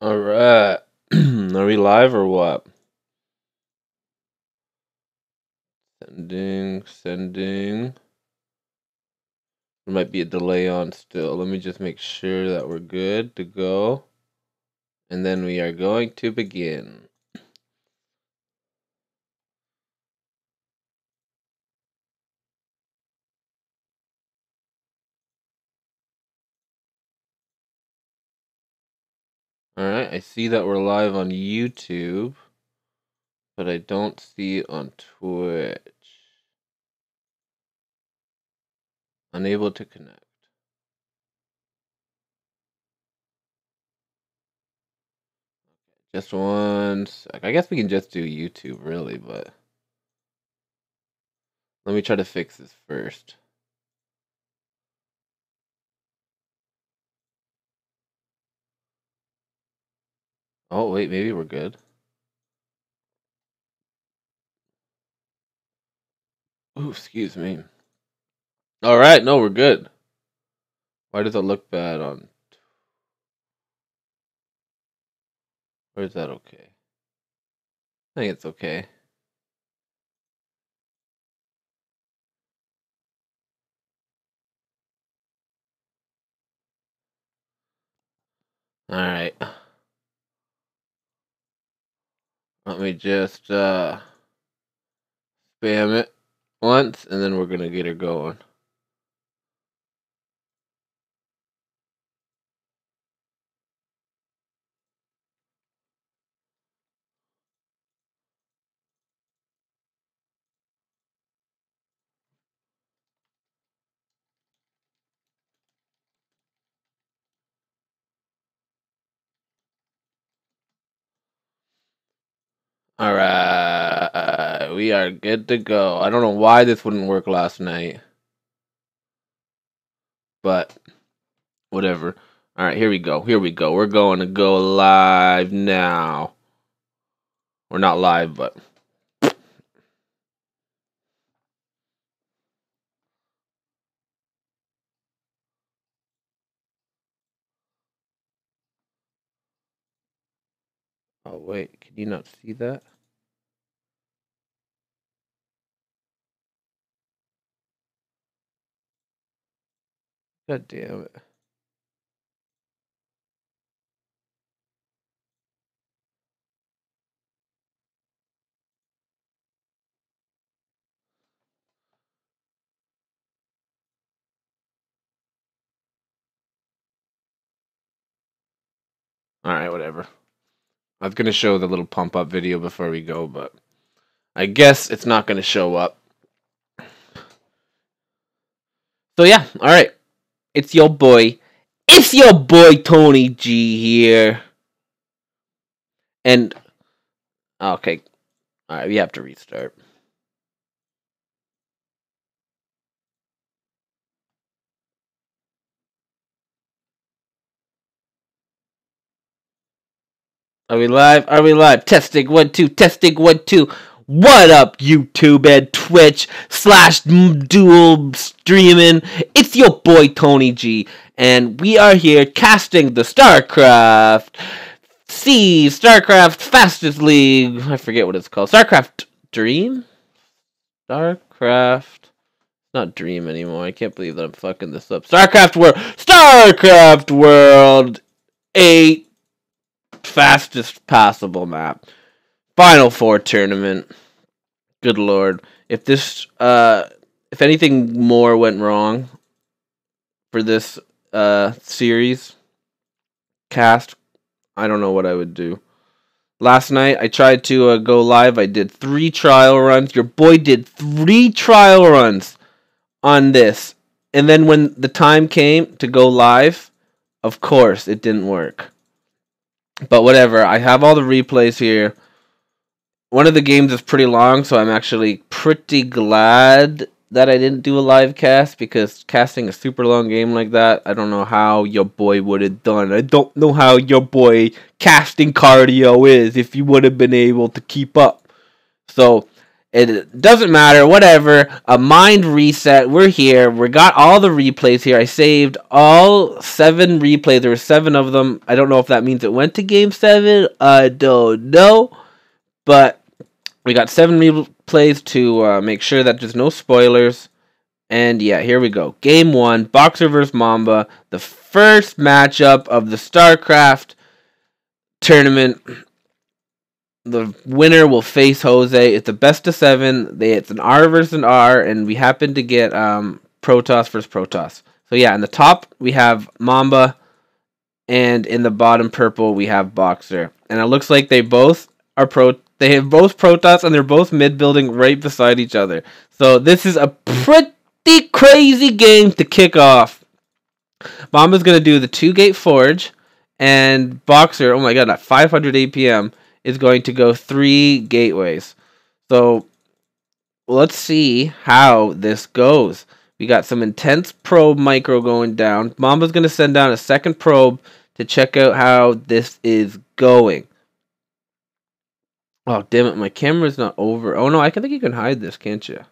Alright. Are we live or what? Sending. There might be a delay on still. Let me just make sure that we're good to go. And then we are going to begin. Alright, I see that we're live on YouTube, but I don't see it on Twitch. Unable to connect. Just one sec. I guess we can just do YouTube, really, but let me try to fix this first. Oh, wait, maybe we're good. Ooh, excuse me. Alright, no, we're good. Why does it look bad on... Or is that okay? I think it's okay. Alright. Let me just spam it once, and then we're gonna get her going. Alright, we are good to go. I don't know why this wouldn't work last night, but whatever. Alright, here we go. We're going to go live now. We're not live, but... Oh, wait. Can you not see that? God damn it. Alright, whatever. I was going to show the little pump-up video before we go, but I guess it's not going to show up. So yeah, alright. It's your boy. It's your boy Tony G here. And okay. Alright, we have to restart. Are we live? Are we live? Testing 1 2, testing 1 2. What up, YouTube and Twitch / dual streaming? It's your boy Tony G, and we are here casting the StarCraft Fastest League. I forget what it's called. StarCraft Dream? StarCraft. Not Dream anymore. I can't believe that I'm fucking this up. StarCraft World 8. Fastest passable map. Final Four tournament. Good lord. If this if anything more went wrong for this series cast, I don't know what I would do. Last night I tried to go live. I did 3 trial runs. Your boy did 3 trial runs on this. And then when the time came to go live, of course it didn't work. But whatever, I have all the replays here. One of the games is pretty long, so I'm actually pretty glad that I didn't do a live cast, because casting a super long game like that, I don't know how your boy would have done. I don't know how your boy casting cardio is if you would have been able to keep up. So, It doesn't matter, whatever. A mind reset. We're here. We got all the replays here. I saved all 7 replays. There were 7 of them. I don't know if that means it went to game 7. I don't know. But we got 7 replays to make sure that there's no spoilers. And yeah, here we go. Game 1, Boxer vs. Mamba. The first matchup of the StarCraft tournament. The winner will face Jose. It's a best of 7. It's an R versus an R, and we happen to get Protoss versus Protoss. So yeah, in the top we have Mamba, and in the bottom purple we have Boxer. And it looks like they both are They have both Protoss, and they're both mid building right beside each other. So this is a pretty crazy game to kick off. Mamba's gonna do the 2-gate forge, and Boxer, oh my god, at 500 APM. Is going to go 3 gateways. So let's see how this goes. We got some intense probe micro going down. Mamba's going to send down a second probe to check out how this is going. Oh, damn it. My camera's not over. Oh, no. I think you can hide this, can't you?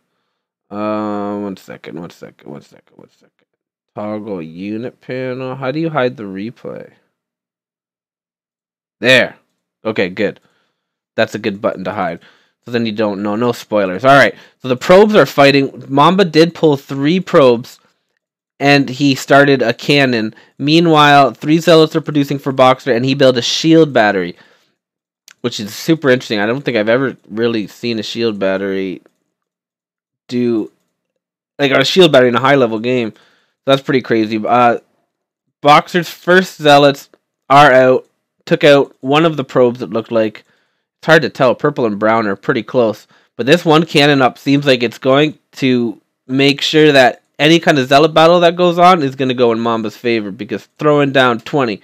1 second. Toggle unit panel. How do you hide the replay? There. Okay, good. That's a good button to hide. So then you don't know. No spoilers. Alright, so the probes are fighting. Mamba did pull 3 probes, and he started a cannon. Meanwhile, 3 zealots are producing for Boxer, and he built a shield battery, which is super interesting. I don't think I've ever really seen a shield battery do... like a shield battery in a high-level game. So that's pretty crazy. Boxer's first zealots are out. Took out one of the probes, it looked like. It's hard to tell. Purple and brown are pretty close. But this one cannon up seems like it's going to make sure that any kind of zealot battle that goes on is going to go in Mamba's favor. Because throwing down 20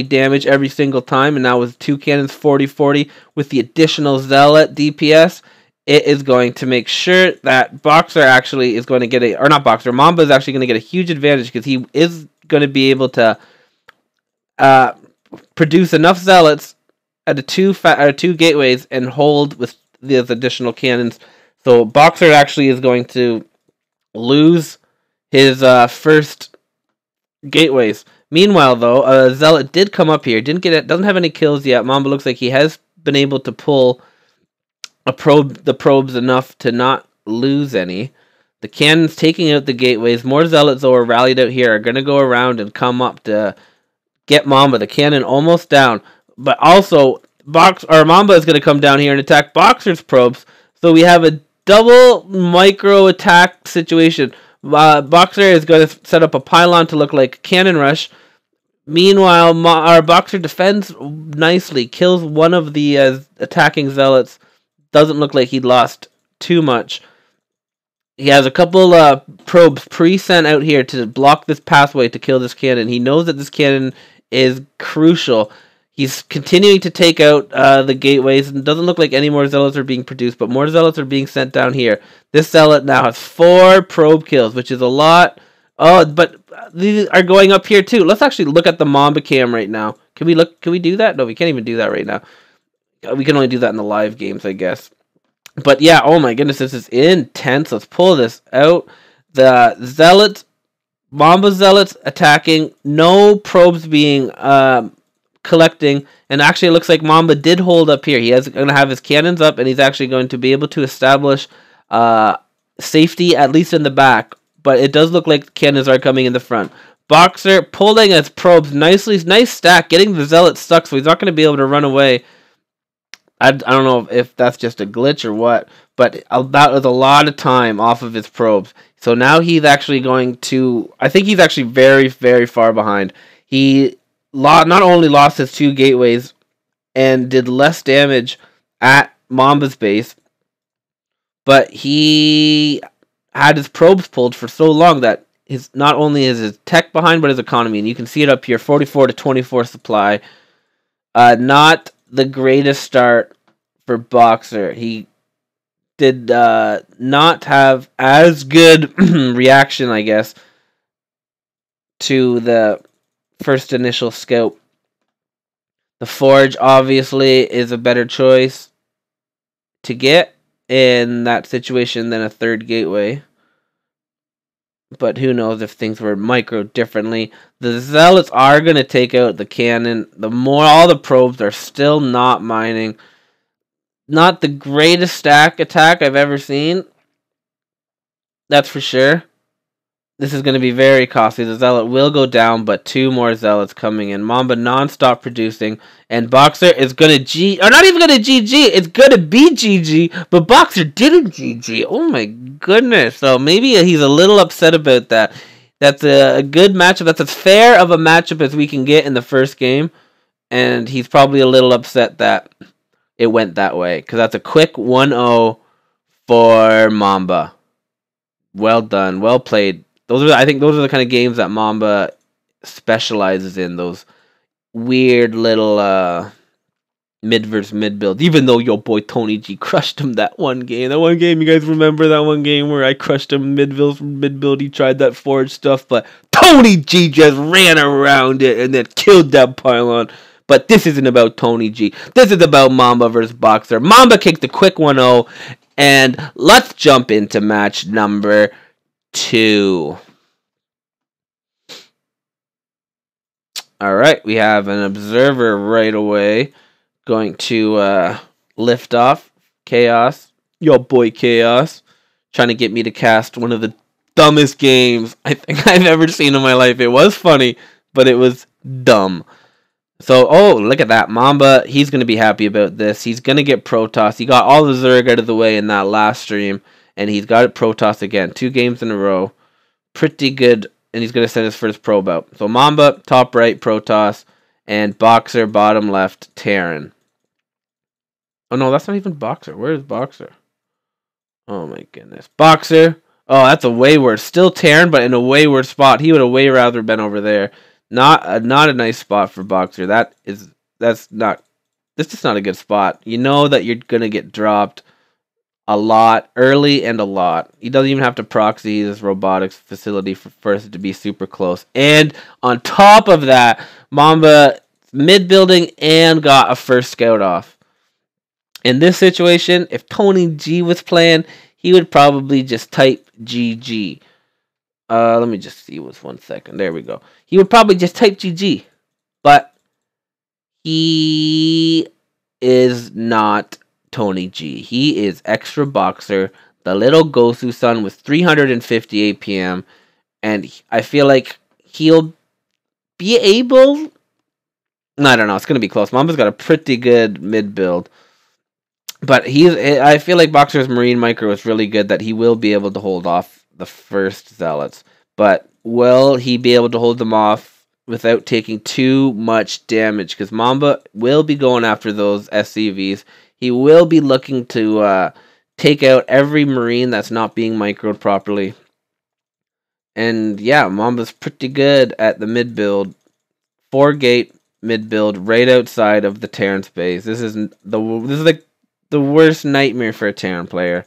damage every single time. And now with 2 cannons, 40-40. With the additional zealot DPS, it is going to make sure that Boxer actually is going to get a... or not Boxer, Mamba is actually going to get a huge advantage. Because he is going to be able to... produce enough zealots at the 2 gateways and hold with these additional cannons. So Boxer actually is going to lose his first gateways. Meanwhile, though, a zealot did come up here. Doesn't have any kills yet. Mamba looks like he has been able to pull the probes enough to not lose any. The cannons taking out the gateways. More zealots, though, are rallied out here. Are going to go around and come up to get Mamba. The cannon almost down. But also, Mamba is going to come down here and attack Boxer's probes. So we have a double micro attack situation. Boxer is going to set up a pylon to look like cannon rush. Meanwhile, our Boxer defends nicely. Kills one of the attacking zealots. Doesn't look like he lost too much. He has a couple probes pre-sent out here to block this pathway to kill this cannon. He knows that this cannon is crucial. He's continuing to take out the gateways. It doesn't look like any more zealots are being produced, but more zealots are being sent down here. This zealot now has 4 probe kills, which is a lot. Oh, but these are going up here too. Let's actually look at the Mamba cam right now. Can we look? Can we do that? No, we can't even do that right now. We can only do that in the live games, I guess. But yeah, oh my goodness, this is intense. Let's pull this out. The zealots, Mamba zealots attacking. No probes being collecting. And actually, it looks like Mamba did hold up here. He's going to have his cannons up, and he's actually going to be able to establish safety, at least in the back. But it does look like the cannons are coming in the front. Boxer pulling his probes nicely. Nice stack. Getting the zealot stuck, so he's not going to be able to run away. I don't know if that's just a glitch or what, but that was a lot of time off of his probes. So now he's actually going to... I think he's actually very, very far behind. He not only lost his 2 gateways and did less damage at Mamba's base, but he had his probes pulled for so long that not only is his tech behind, but his economy. And you can see it up here, 44 to 24 supply. Not the greatest start for Boxer. He did not have as good reaction, I guess, to the first initial scout. The Forge, obviously, is a better choice to get. in that situation than a third gateway. But who knows if things were micro differently. The Zealots are going to take out the cannon. All the probes are still not mining. Not the greatest stack attack I've ever seen. That's for sure. This is going to be very costly. The Zealot will go down, but 2 more Zealots coming in. Mamba non-stop producing, and BXER is going to not even going to GG. It's going to be GG, but BXER didn't GG. Oh my goodness. So maybe he's a little upset about that. That's a good matchup. That's as fair of a matchup as we can get in the first game, and he's probably a little upset that it went that way, because that's a quick 1-0 for Mamba. Well done. Well played. I think those are the kind of games that Mamba specializes in. Those weird little mid versus mid builds. Even though your boy Tony G crushed him that one game. That one game, you guys remember that one game where I crushed him mid build? He tried that forge stuff, but Tony G just ran around it and then killed that pylon. But this isn't about Tony G. This is about Mamba versus BXER. Mamba kicked a quick 1-0, and let's jump into match number 2. Alright, we have an observer right away going to lift off. Chaos, your boy Chaos, trying to get me to cast one of the dumbest games I think I've ever seen in my life. It was funny, but it was dumb. So, oh, look at that. Mamba, he's going to be happy about this. He's going to get Protoss. He got all the Zerg out of the way in that last stream, and he's got it Protoss again. 2 games in a row. Pretty good, and he's going to send his first probe out. So, Mamba, top right, Protoss, and BXER, bottom left, Terran. Oh, no, that's not even BXER. Where is BXER? Oh, my goodness. BXER. Oh, that's a wayward. Still Terran, but in a wayward spot. He would have way rather been over there. Not a nice spot for BXER. That's just not a good spot. You know that you're gonna get dropped a lot early and a lot. He doesn't even have to proxy this robotics facility for it to be super close. And on top of that, Mamba mid building and got a first scout off. In this situation, if Tony G was playing, he would probably just type GG. Let me just see what's 1 second. There we go. He would probably just type GG. But he is not Tony G. He is xtre-BXER, the little Gosu son with 350 APM. And I feel like he'll be able... I don't know. It's going to be close. Mamba's got a pretty good mid build. But I feel like BXER's Marine Micro is really good, that he will be able to hold off the first Zealots. But will he be able to hold them off without taking too much damage? Because Mamba will be going after those SCVs. He will be looking to take out every Marine that's not being microed properly. And yeah, Mamba's pretty good at the mid build. 4-gate mid build right outside of the Terran space. This is like the worst nightmare for a Terran player.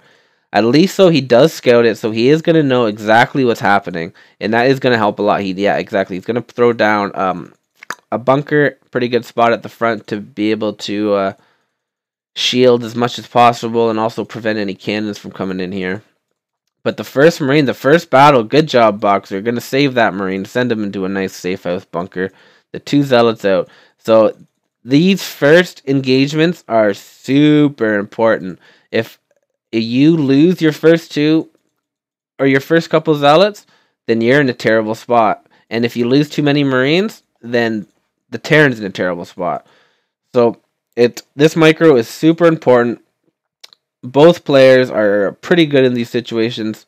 At least so he does scout it, so he is going to know exactly what's happening, and that is going to help a lot. Yeah, exactly. He's going to throw down a bunker, pretty good spot at the front to be able to shield as much as possible and also prevent any cannons from coming in here. But the first Marine, the first battle, good job, BXER. Going to save that Marine, send him into a nice safe house bunker. The 2 Zealots out. So these first engagements are super important. If you lose your first 2 or your first couple Zealots, then you're in a terrible spot. And if you lose too many Marines, then the Terran's in a terrible spot. So this micro is super important. Both players are pretty good in these situations.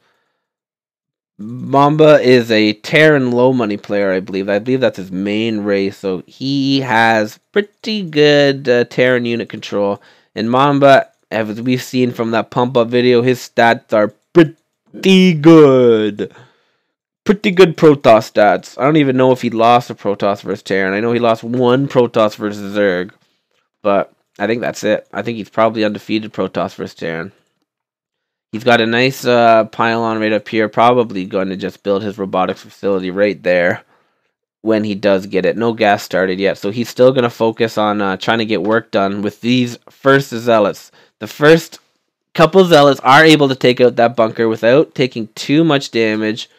Mamba is a Terran low money player, I believe. I believe that's his main race, so he has pretty good Terran unit control. And Mamba, as we've seen from that pump up video, his stats are pretty good. Pretty good Protoss stats. I don't even know if he lost a Protoss versus Terran. I know he lost 1 Protoss versus Zerg, but I think that's it. I think he's probably undefeated Protoss versus Terran. He's got a nice pylon right up here. Probably going to just build his robotics facility right there when he does get it. No gas started yet, so he's still going to focus on trying to get work done with these first Zealots. The first Couple Zealots are able to take out that bunker without taking too much damage.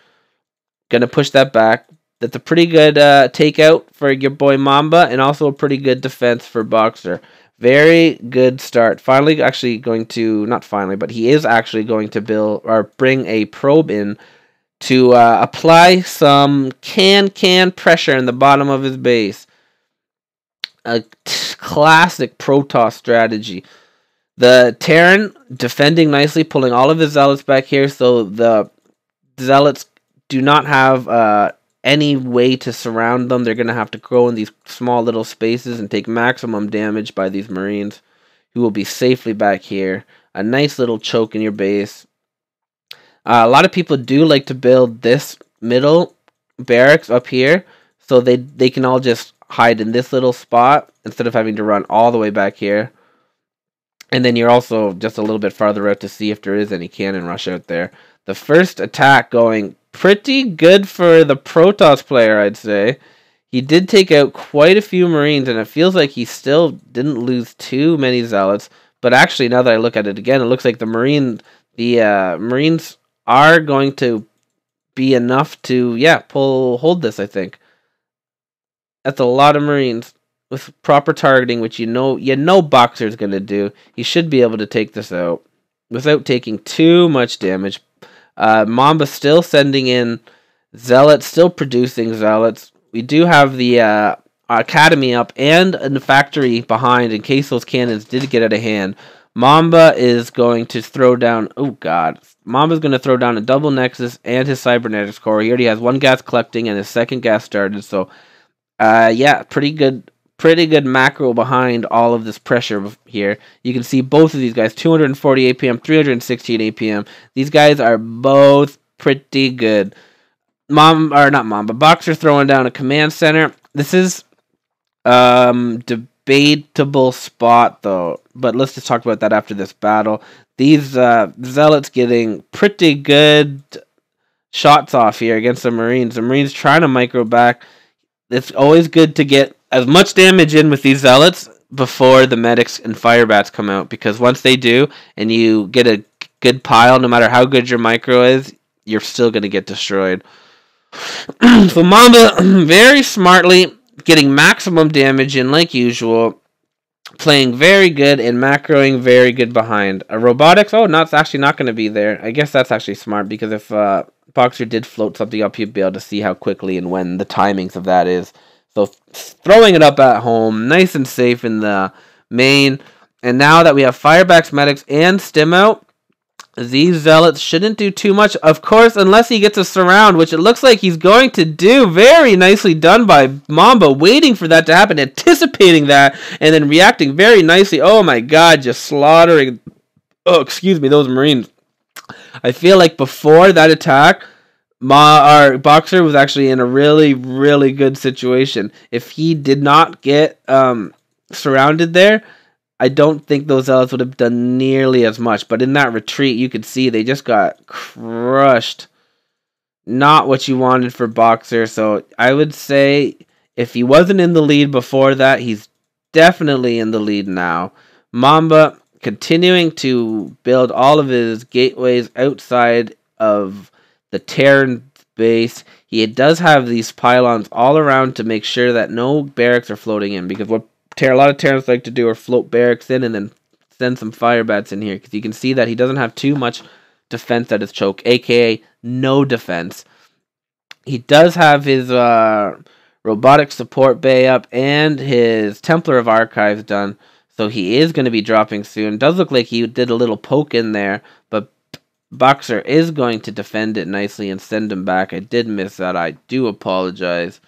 Gonna push that back. That's a pretty good takeout for your boy Mamba, and also a pretty good defense for Boxer. Very good start. Finally, actually going to, not finally, but he is actually going to build or bring a probe in to apply some can pressure in the bottom of his base. A classic Protoss strategy. The Terran defending nicely, pulling all of his Zealots back here, so the Zealots do not have any way to surround them. They're going to have to grow in these small little spaces and take maximum damage by these Marines, who will be safely back here. A nice little choke in your base. A lot of people do like to build this middle barracks up here, so they can all just hide in this little spot instead of having to run all the way back here. And then you're also just a little bit farther out to see if there is any cannon rush out there. The first attack going pretty good for the Protoss player, I'd say. He did take out quite a few Marines, and it feels like he still didn't lose too many Zealots. But actually, now that I look at it again, it looks like the Marines are going to be enough to, hold this, I think. That's a lot of Marines. With proper targeting, which you know Boxer's going to do, he should be able to take this out without taking too much damage. Mamba still sending in Zealots, still producing Zealots. We do have the Academy up and a factory behind in case those cannons did get out of hand. Mamba is going to throw down... Oh, God. Mamba's going to throw down a double Nexus and his Cybernetics core. He already has one gas collecting and his second gas started, so... pretty good macro behind all of this pressure here. You can see both of these guys, 240 APM, 316 APM. These guys are both pretty good. Boxer throwing down a command center. This is debatable spot though, but let's just talk about that after this battle. These Zealots getting pretty good shots off here against the Marines. The Marines trying to micro back. It's always good to get as much damage in with these Zealots before the medics and firebats come out, because once they do and you get a good pile, no matter how good your micro is, you're still going to get destroyed. So Mamba very smartly getting maximum damage in like usual, playing very good and macroing very good behind. Robotics, it's actually not going to be there. I guess that's actually smart, because if Boxer did float something up, you'd be able to see how quickly and when the timings of that is. So throwing it up at home, nice and safe in the main. And now that we have Firebacks, Medics, and Stim out, these Zealots shouldn't do too much. Of course, unless he gets a surround, which it looks like he's going to do. Very nicely done by Mamba, waiting for that to happen, anticipating that, and then reacting very nicely. Oh my God, just slaughtering, those Marines. I feel like before that attack, our Boxer was actually in a really, really good situation. If he did not get surrounded there, I don't think those Zealots would have done nearly as much. But in that retreat, you could see they just got crushed. Not what you wanted for Boxer. So I would say if he wasn't in the lead before that, he's definitely in the lead now. Mamba continuing to build all of his gateways outside of the Terran base. He does have these pylons all around to make sure that no barracks are floating in, because what a lot of Terrans like to do are float barracks in and then send some firebats in here, because you can see that he doesn't have too much defense at his choke, aka no defense. He does have his robotic support bay up and his Templar of Archives done, so he is going to be dropping soon. Does look like he did a little poke in there, but Boxer is going to defend it nicely and send him back. I did miss that. I do apologize.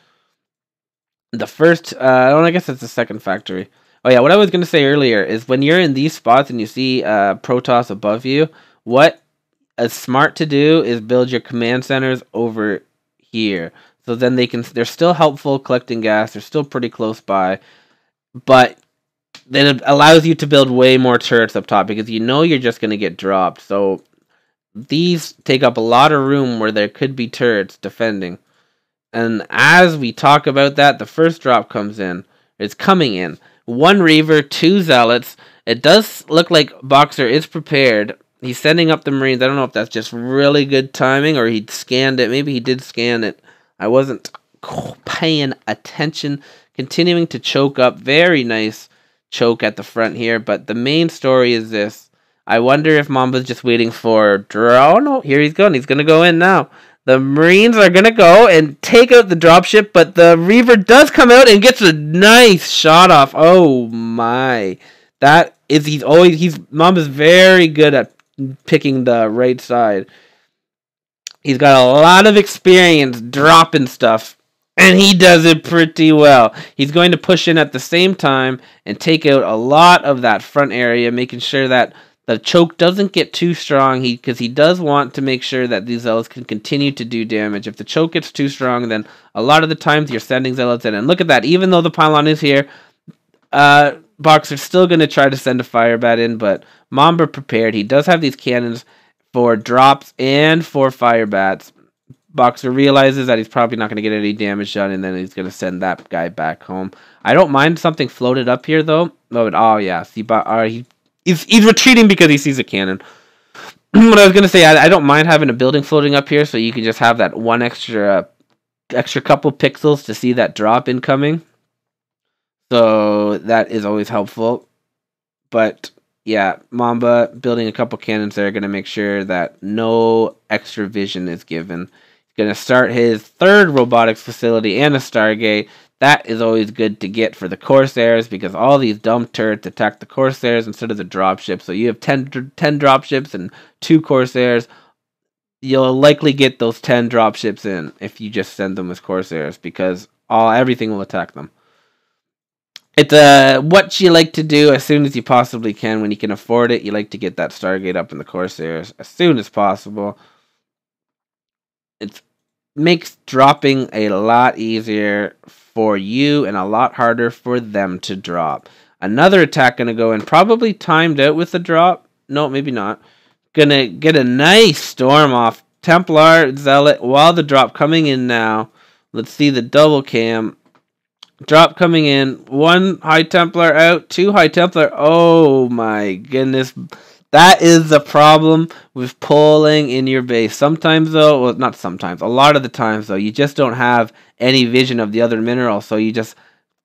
The first, I guess it's the second factory. Oh yeah, what I was going to say earlier is when you're in these spots and you see Protoss above you, what is smart to do is build your command centers over here. So then they're still helpful collecting gas. They're still pretty close by. But then it allows you to build way more turrets up top, because you know you're just going to get dropped. So these take up a lot of room where there could be turrets defending. And as we talk about that, the first drop comes in. It's coming in. 1 Reaver, 2 Zealots. It does look like Boxer is prepared. He's sending up the Marines. I don't know if that's just really good timing or he scanned it. Maybe he did scan it. I wasn't paying attention. Continuing to choke up. Very nice choke at the front here. But the main story is this. I wonder if Mamba's just waiting for draw. Oh, no, here he's going. He's going to go in now. The Marines are going to go and take out the dropship, but the RvR does come out and gets a nice shot off. Oh, my. That is, Mamba's very good at picking the right side. He's got a lot of experience dropping stuff, and he does it pretty well. He's going to push in at the same time and take out a lot of that front area, making sure that the choke doesn't get too strong, because he does want to make sure that these zealots can continue to do damage. If the choke gets too strong, then a lot of the times you're sending zealots in. And look at that, even though the pylon is here, BXER's still going to try to send a fire bat in, but Mamba prepared. He does have these cannons for drops and for fire bats. BXER realizes that he's probably not going to get any damage done, and then he's going to send that guy back home. I don't mind something floated up here, though. Oh yeah, see, He's retreating because he sees a cannon. What I was going to say, I don't mind having a building floating up here, so you can just have that one extra couple pixels to see that drop incoming. So that is always helpful. But yeah, Mamba building a couple cannons there, going to make sure that no extra vision is given. He's going to start his third robotics facility and a Stargate. That is always good to get for the Corsairs, because all these dumb turrets attack the Corsairs instead of the dropships. So you have 10 dropships and 2 Corsairs. You'll likely get those 10 dropships in if you just send them as Corsairs, because everything will attack them. It's what you like to do as soon as you possibly can. When you can afford it, you like to get that Stargate up in the Corsairs as soon as possible. It makes dropping a lot easier for you and a lot harder for them to drop. Another attack going to go in, probably timed out with the drop. No, maybe not. Going to get a nice storm off Templar Zealot while the drop coming in now. Let's see the double cam. Drop coming in. 1 High Templar out. 2 High Templar. Oh my goodness. That is the problem with pulling in your base. Sometimes though, well, not sometimes, a lot of the times though, you just don't have any vision of the other mineral, so you just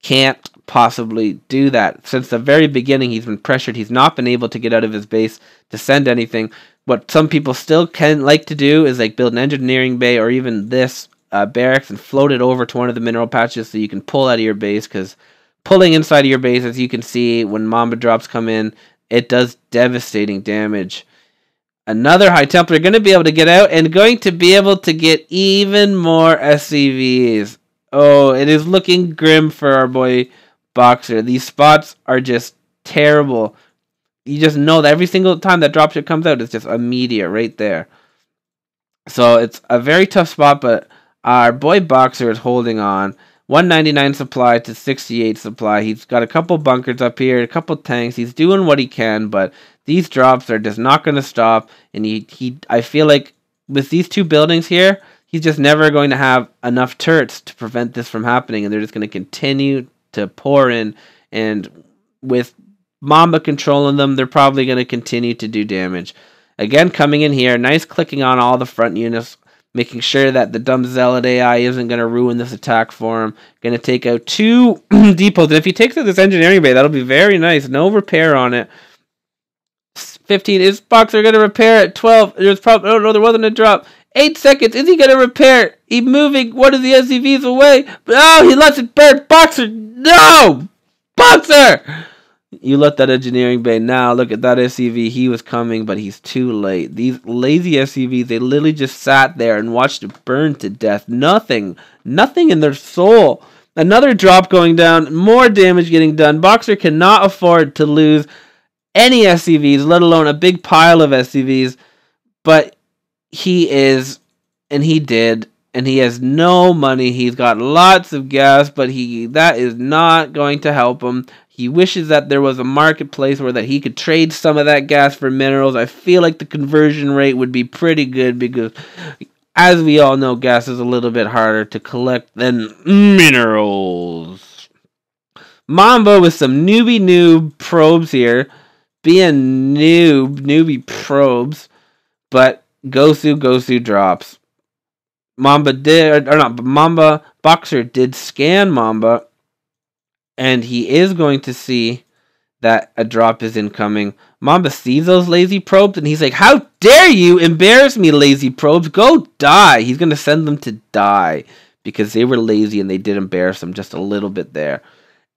can't possibly do that. Since the very beginning, he's been pressured. He's not been able to get out of his base to send anything. What some people still can like to do is like build an engineering bay or even this barracks and float it over to one of the mineral patches so you can pull out of your base, because pulling inside of your base, as you can see, when Mamba drops come in, it does devastating damage. Another High Templar going to be able to get out and going to be able to get even more SCVs. Oh, it is looking grim for our boy BXER. These spots are just terrible. You just know that every single time that dropship comes out, it's just immediate right there. So it's a very tough spot, but our boy BXER is holding on. 199 supply to 68 supply. He's got a couple bunkers up here, a couple tanks. He's doing what he can, but these drops are just not going to stop. And I feel like with these 2 buildings here, he's just never going to have enough turrets to prevent this from happening. And they're just going to continue to pour in. And with Mamba controlling them, they're probably going to continue to do damage. Again, coming in here, nice clicking on all the front units, making sure that the dumb Zealot AI isn't going to ruin this attack for him. Going to take out 2 depots. And if he takes out this engineering bay, that'll be very nice. No repair on it. 15. Is BXER going to repair it? 12. There's probably, oh no, there wasn't a drop. 8 seconds. Is he going to repair? He's moving one of the SCVs away. Oh, he lets it burn. BXER. No! BXER! You let that engineering bay now. Look at that SCV. He was coming, but he's too late. These lazy SCVs, they literally just sat there and watched it burn to death. Nothing in their soul. Another drop going down. More damage getting done. BXER cannot afford to lose any SCVs, let alone a big pile of SCVs. But he is, and he did, and he has no money. He's got lots of gas, but that is not going to help him. He wishes that there was a marketplace where that he could trade some of that gas for minerals. I feel like the conversion rate would be pretty good because, as we all know, gas is a little bit harder to collect than minerals. Mamba with some newbie noob probes here. being newbie probes, but Gosu drops. Mamba did, or not, Mamba, Boxer did scan Mamba, and he is going to see that a drop is incoming. Mamba sees those lazy probes, and he's like, how dare you embarrass me, lazy probes? Go die. He's going to send them to die, because they were lazy, and they did embarrass him just a little bit there.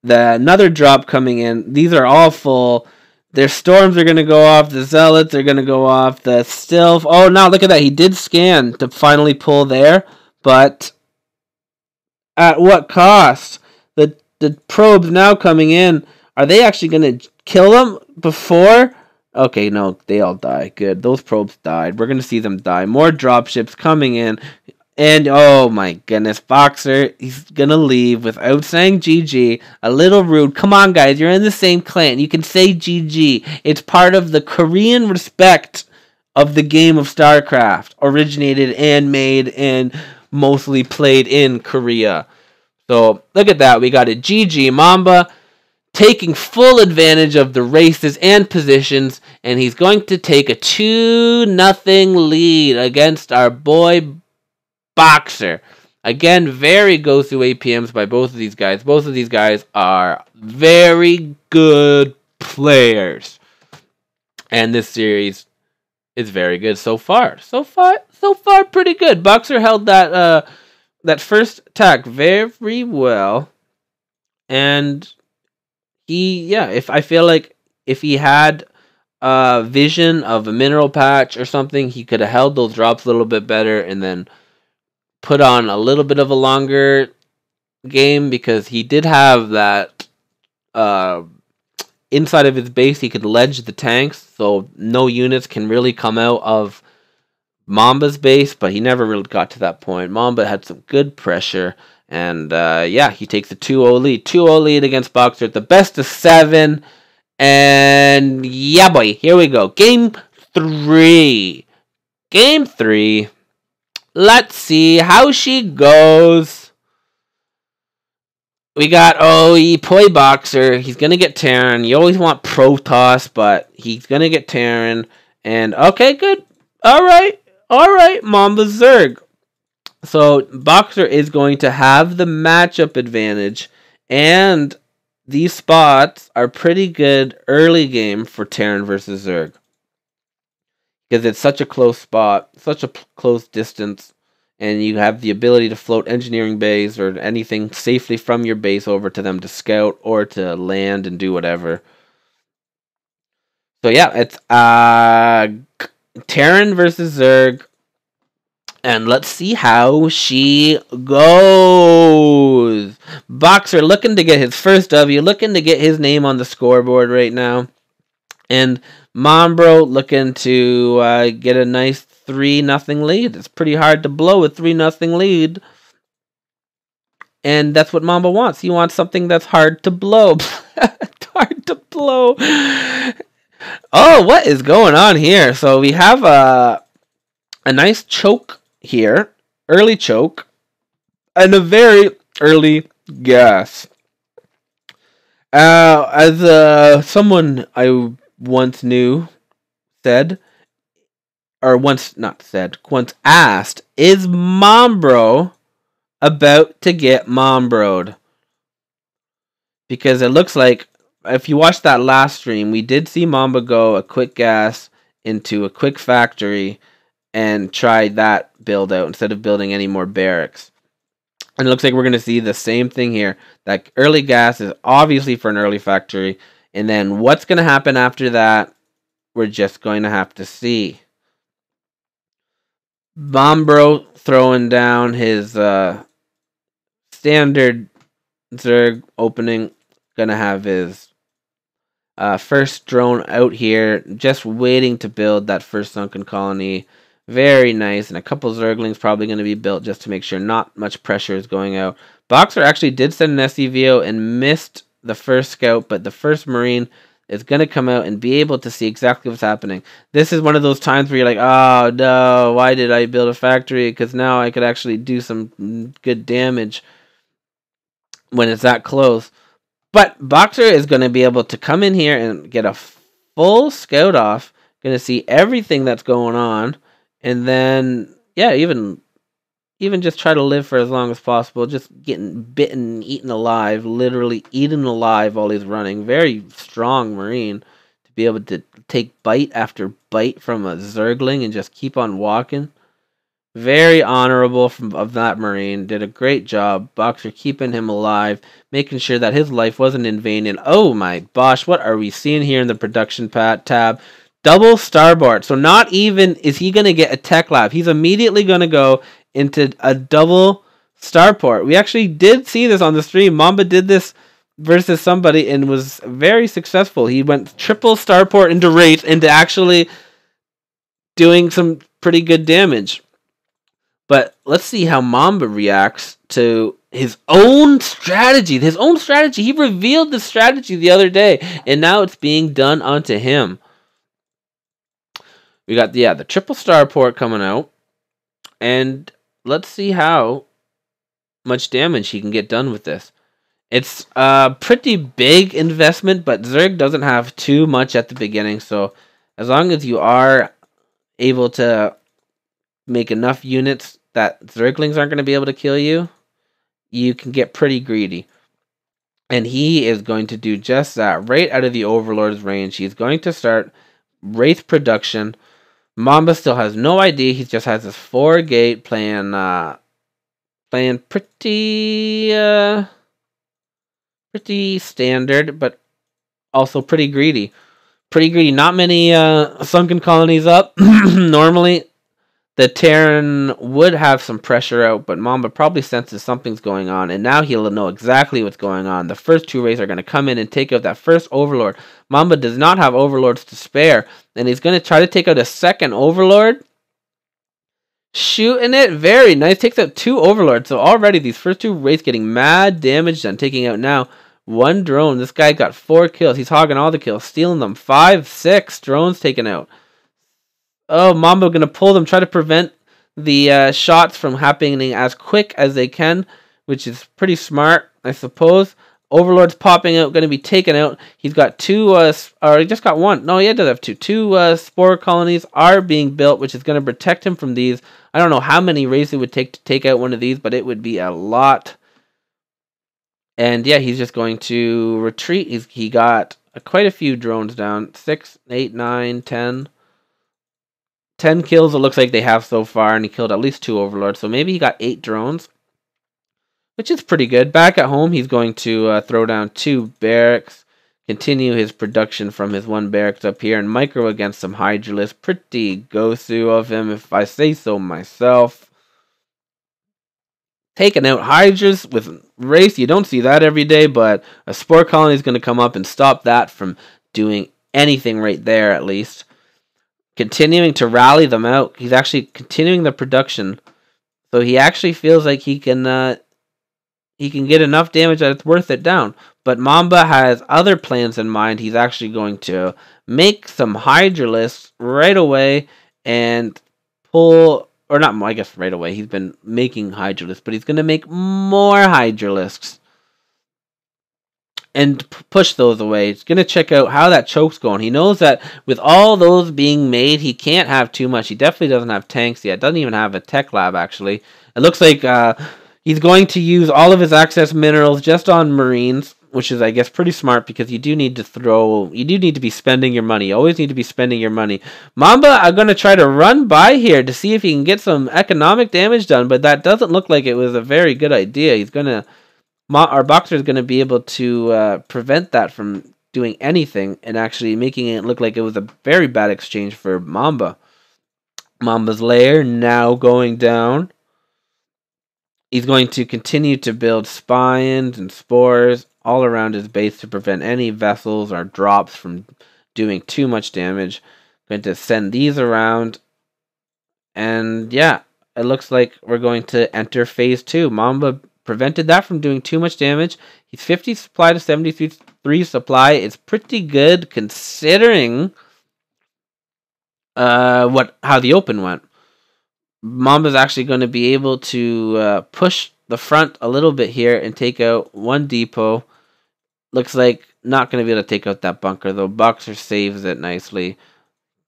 Another drop coming in. These are all full. Their storms are going to go off. The zealots are going to go off. The Sylph. Oh, no, look at that. He did scan to finally pull there. But at what cost? The probes now coming in. Are they actually going to kill them before? Okay, no, they all die. Good. Those probes died. We're going to see them die. More dropships coming in. And, oh my goodness, Boxer, he's going to leave without saying GG. A little rude. Come on, guys, you're in the same clan. You can say GG. It's part of the Korean respect of the game of StarCraft. Originated and made and mostly played in Korea. So, look at that. We got a GG. Mamba taking full advantage of the races and positions. And he's going to take a 2-0 lead against our boy Boxer. Again, very Gosu APMs by both of these guys. Both of these guys are very good players. And this series is very good so far. So far, pretty good. Boxer held that first attack very well. And I feel like if he had a vision of a mineral patch or something, he could have held those drops a little bit better and then put on a little bit of a longer game, because he did have that inside of his base he could ledge the tanks, so no units can really come out of Mamba's base, but he never really got to that point. Mamba had some good pressure, and he takes a 2-0 lead. 2-0 lead against Boxer at the best of 7, and yeah boy, here we go. Game 3. Game 3. Let's see how she goes. We got, Poi Boxer. He's going to get Terran. You always want Protoss, but he's going to get Terran. And, okay, good. All right, Mamba Zerg. So, Boxer is going to have the matchup advantage. And these spots are pretty good early game for Terran versus Zerg. Because it's such a close spot, such a close distance, and you have the ability to float engineering bays or anything safely from your base over to them to scout or to land and do whatever. So yeah, it's Terran versus Zerg, and let's see how she goes. Boxer looking to get his first W, looking to get his name on the scoreboard right now, and Mambro looking to get a nice 3-0 lead. It's pretty hard to blow a 3-0 lead. And that's what Mamba wants. He wants something that's hard to blow. Hard to blow. Oh, what is going on here? So we have a nice choke here. Early choke. And a very early gas. As someone I once asked, is Mambro about to get Mambroed? Because it looks like, if you watched that last stream, we did see Mamba go a quick gas into a quick factory and try that build out instead of building any more barracks. And it looks like we're going to see the same thing here. That early gas is obviously for an early factory. And then what's going to happen after that, we're just going to have to see. Mambro throwing down his standard Zerg opening. Gonna have his first drone out here, just waiting to build that first sunken colony. Very nice, and a couple Zerglings probably going to be built just to make sure not much pressure is going out. Boxer actually did send an SCVO and missed the first scout, but the first Marine is going to come out and be able to see exactly what's happening. This is one of those times where you're like, oh no, why did I build a factory? Because now I could actually do some good damage when it's that close. But Boxer is going to be able to come in here and get a full scout off, gonna see everything that's going on, and then yeah, even just try to live for as long as possible, just getting bitten, eaten alive, literally eaten alive while he's running. Very strong Marine to be able to take bite after bite from a Zergling and just keep on walking. Very honorable of that Marine. Did a great job. Boxer keeping him alive, making sure that his life wasn't in vain. And oh my gosh, what are we seeing here in the production tab? Double starboard. So not even is he going to get a tech lab. He's immediately going to go into a double starport. We actually did see this on the stream. Mamba did this versus somebody and was very successful. He went triple starport into Wraith into actually doing some pretty good damage. But let's see how Mamba reacts to his own strategy. He revealed the strategy the other day, and now it's being done onto him. We got the triple starport coming out, and let's see how much damage he can get done with this. It's a pretty big investment, but Zerg doesn't have too much at the beginning, so as long as you are able to make enough units that Zerglings aren't going to be able to kill you, you can get pretty greedy. And he is going to do just that right out of the Overlord's range. He's going to start Wraith production. Mamba still has no idea. He just has this 4-gate playing pretty standard, but also pretty greedy. Not many sunken colonies up. Normally, the Terran would have some pressure out, but Mamba probably senses something's going on, and now he'll know exactly what's going on. The first 2 Wraiths are going to come in and take out that first Overlord. Mamba does not have Overlords to spare, and he's going to try to take out a second Overlord. Shooting it, very nice. Takes out 2 Overlords, so already these first 2 Wraiths getting mad damage done. Taking out now 1 drone. This guy got 4 kills. He's hogging all the kills, stealing them. 5, 6 drones taken out. Oh, Mamba going to pull them, try to prevent the shots from happening as quick as they can, which is pretty smart, I suppose. Overlord's popping out, going to be taken out. He's got 2, or he just got 1. No, he does have 2. 2 spore colonies are being built, which is going to protect him from these. I don't know how many raids it would take to take out one of these, but it would be a lot. And yeah, he's just going to retreat. He got quite a few drones down. 6, 8, 9, 10. 10 kills it looks like they have so far, and he killed at least 2 Overlords, so maybe he got 8 drones, which is pretty good. Back at home, he's going to throw down 2 barracks, continue his production from his 1 barracks up here, and micro against some Hydralisks. Pretty go-through of him, if I say so myself. Taking out Hydras with Wraith, you don't see that every day, but a Spore Colony is going to come up and stop that from doing anything right there, at least. Continuing to rally them out. He's actually continuing the production. So he actually feels like he can get enough damage that it's worth it down. But Mamba has other plans in mind. He's actually going to make some Hydralisks right away and pull, or not, I guess right away. He's been making Hydralisks, but he's going to make more Hydralisks and push those away. He's going to check out how that choke's going. He knows that with all those being made, he can't have too much. He definitely doesn't have tanks yet. Doesn't even have a tech lab, actually. It looks like he's going to use all of his access minerals just on Marines, which is, I guess, pretty smart because you do need to be spending your money. You always need to be spending your money. Mamba, I'm going to try to run by here to see if he can get some economic damage done, but that doesn't look like it was a very good idea. Our Boxer is going to be able to prevent that from doing anything and actually making it look like it was a very bad exchange for Mamba. Mamba's lair now going down. He's going to continue to build spines and spores all around his base to prevent any vessels or drops from doing too much damage. Going to send these around. And yeah, it looks like we're going to enter phase 2. Mamba prevented that from doing too much damage. He's 50 supply to 73 supply. It's pretty good considering how the open went. Mamba's actually going to be able to push the front a little bit here and take out 1 depot. Looks like not going to be able to take out that bunker, though. Boxer saves it nicely.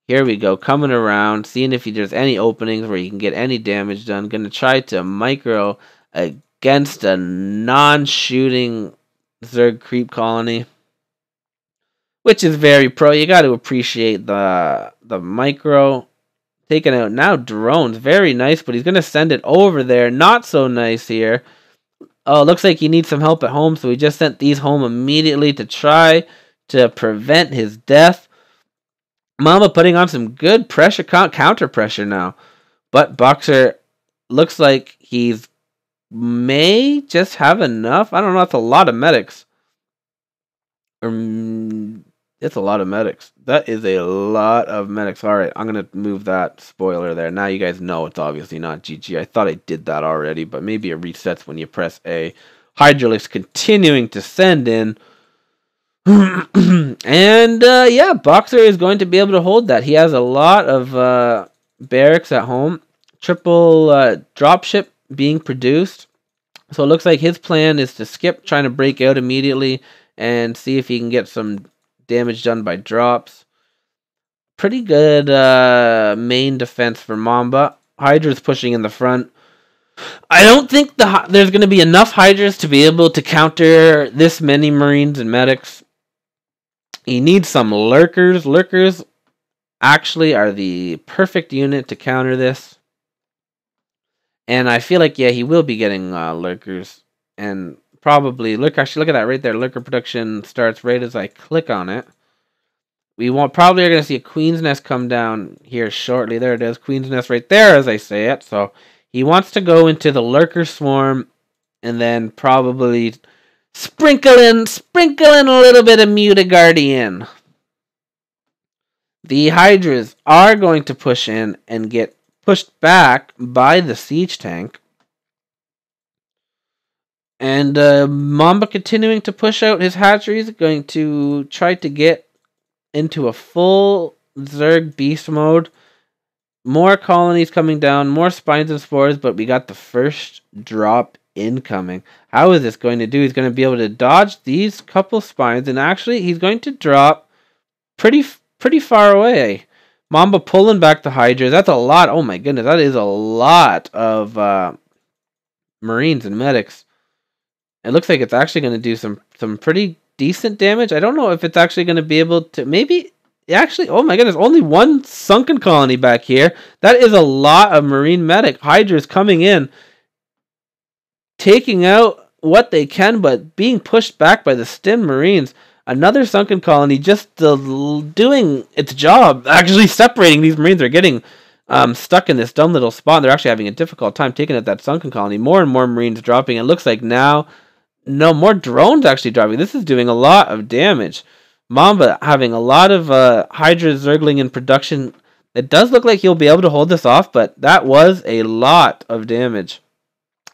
Here we go, coming around, seeing if there's any openings where you can get any damage done. Going to try to micro against a non-shooting Zerg creep colony, which is very pro. You got to appreciate the micro. Taking out now drones, very nice, but he's going to send it over there. Not so nice here. Oh, it looks like he needs some help at home, so he just sent these home immediately to try to prevent his death. Mamba putting on some good pressure, counter pressure now. But Boxer looks like he's may just have enough. I don't know, that's a lot of medics. It's a lot of medics. That is a lot of medics. Alright, I'm going to move that spoiler there. Now you guys know it's obviously not GG. I thought I did that already, but maybe it resets when you press A. Hydraulics continuing to send in. And, yeah, Boxer is going to be able to hold that. He has a lot of barracks at home. Triple dropship being produced. So it looks like his plan is to skip, trying to break out immediately, and see if he can get some damage done by drops. Pretty good main defense for Mamba. Hydra's pushing in the front. I don't think there's going to be enough Hydras to be able to counter this many Marines and medics. He needs some Lurkers. Lurkers actually are the perfect unit to counter this. And I feel like, yeah, he will be getting Lurkers. And probably, actually, look at that right there. Lurker production starts right as I click on it. We probably are going to see a Queen's Nest come down here shortly. There it is. Queen's Nest right there as I say it. So he wants to go into the Lurker Swarm and then probably sprinkle in a little bit of Mutaguardian. The Hydras are going to push in and get pushed back by the siege tank. And Mamba continuing to push out his hatcheries, going to try to get into a full Zerg beast mode. More colonies coming down, more spines and spores, but we got the first drop incoming. How is this going to do? He's going to be able to dodge these couple spines, and actually he's going to drop pretty far away. Mamba pulling back the Hydras. That's a lot. Oh my goodness, that is a lot of Marines and medics. It looks like it's actually going to do some pretty decent damage. I don't know if it's actually going to be able to... Maybe... Actually, oh my goodness, only one sunken colony back here. That is a lot of Marine medic. Hydras coming in, taking out what they can, but being pushed back by the Stim Marines. Another sunken colony just doing its job, actually separating these Marines. They're getting stuck in this dumb little spot. They're actually having a difficult time taking out that sunken colony. More and more Marines dropping. It looks like now... No, more drones actually dropping. This is doing a lot of damage. Mamba having a lot of Hydra Zergling in production. It does look like he'll be able to hold this off, but that was a lot of damage.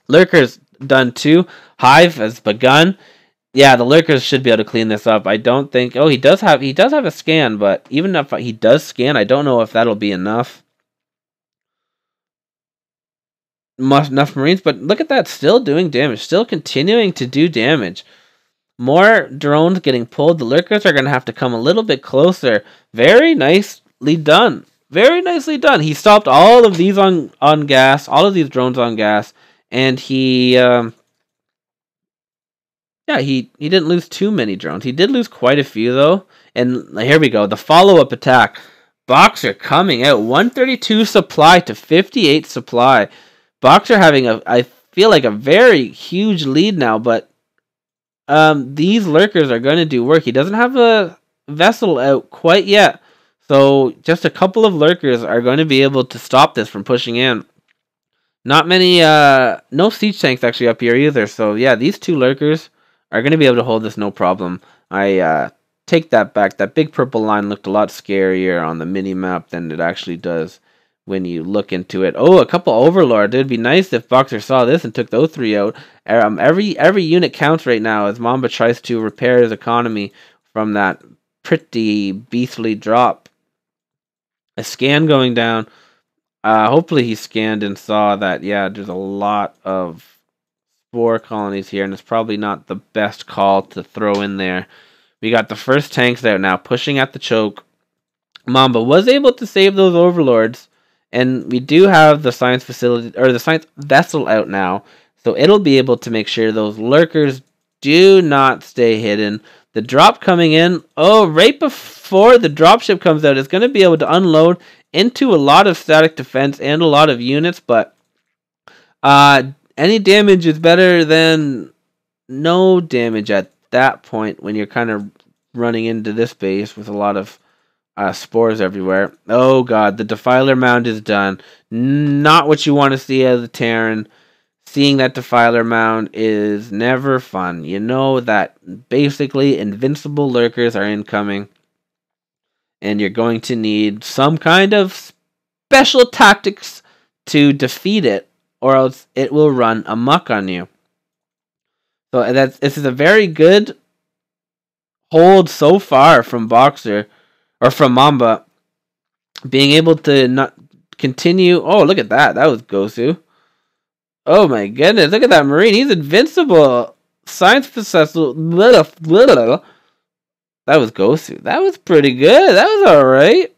Lurkers done too. Hive has begun. Yeah, the Lurkers should be able to clean this up. I don't think... Oh, he does have a scan, but even if he does scan, I don't know if that'll be enough. Enough Marines, but look at that, still doing damage, still continuing to do damage. More drones getting pulled. The Lurkers are going to have to come a little bit closer. Very nicely done. Very nicely done. He stopped all of these on gas, all of these drones on gas, and he didn't lose too many drones. He did lose quite a few though. And here we go, the follow-up attack. Boxer coming out, 132 supply to 58 supply. Boxer having I feel like a very huge lead now, but these Lurkers are going to do work. He doesn't have a vessel out quite yet, so just a couple of Lurkers are going to be able to stop this from pushing in. Not many, no siege tanks actually up here either, so yeah, these two Lurkers are going to be able to hold this no problem. I take that back. That big purple line looked a lot scarier on the mini-map than it actually does when you look into it. Oh, a couple Overlords. It'd be nice if Boxer saw this and took those three out. Every unit counts right now as Mamba tries to repair his economy from that pretty beastly drop. A scan going down. Hopefully he scanned and saw that, yeah, there's a lot of spore colonies here, and it's probably not the best call to throw in there. We got the first tanks out now, pushing at the choke. Mamba was able to save those overlords, and we do have the science facility, or the science vessel out now, so it'll be able to make sure those lurkers do not stay hidden. The drop coming in, right before the dropship comes out, it's going to be able to unload into a lot of static defense and a lot of units, but any damage is better than no damage at that point when you're kind of running into this base with a lot of spores everywhere. Oh god, the Defiler Mound is done. Not what you want to see as a Terran. Seeing that Defiler Mound is never fun. You know that basically invincible lurkers are incoming, and you're going to need some kind of special tactics to defeat it, or else it will run amok on you. So this is a very good hold so far from Boxer, or from Mamba, being able to not continue. Oh, look at that. That was Gosu. Oh my goodness, look at that Marine. He's invincible. Science Possessor. That was Gosu. That was pretty good. That was alright.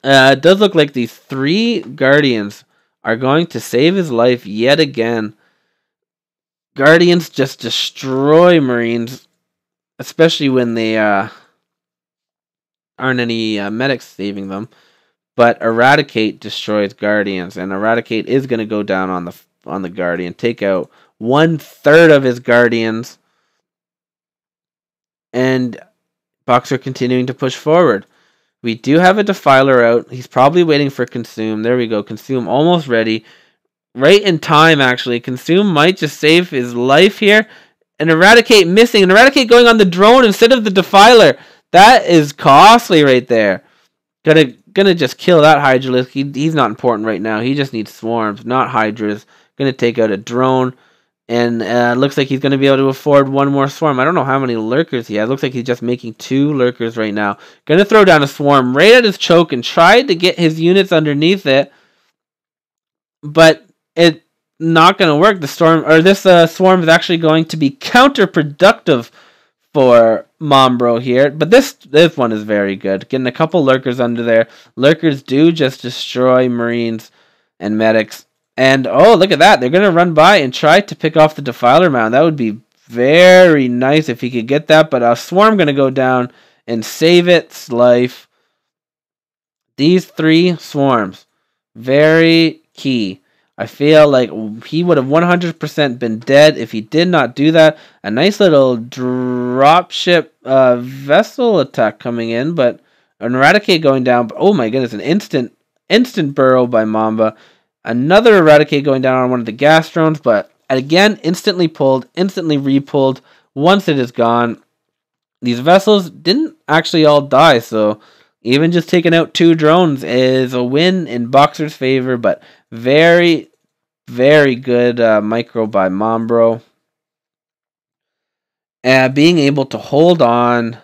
It does look like these 3 Guardians are going to save his life yet again. Guardians just destroy Marines, especially when they aren't any medics saving them. But Eradicate destroys Guardians, and Eradicate is going to go down on the Guardian, take out 1/3 of his Guardians, and Boxer continuing to push forward. We do have a Defiler out. He's probably waiting for Consume. There we go. Consume almost ready. Right in time, actually. Consume might just save his life here. And Eradicate missing. And Eradicate going on the drone instead of the Defiler. That is costly right there. Gonna just kill that Hydralisk. He's not important right now. He just needs swarms, not Hydras. Gonna take out a drone. And looks like he's going to be able to afford 1 more swarm. I don't know how many lurkers he has. Looks like he's just making 2 lurkers right now. Going to throw down a swarm right at his choke and try to get his units underneath it. But it's not going to work. This swarm is actually going to be counterproductive for Mambro here. But this one is very good. Getting a couple lurkers under there. Lurkers do just destroy Marines and medics. And, oh, look at that. They're going to run by and try to pick off the Defiler Mound. That would be very nice if he could get that. But a swarm going to go down and save its life. These 3 swarms, very key. I feel like he would have 100% been dead if he did not do that. A nice little dropship vessel attack coming in. But an Eradicate going down. Oh, my goodness. An instant burrow by Mamba. Another Eradicate going down on one of the gas drones, but again, instantly pulled, instantly repulled once it is gone. These vessels didn't actually all die, so even just taking out 2 drones is a win in Boxer's favor, but very, very good micro by Mambro. Being able to hold on,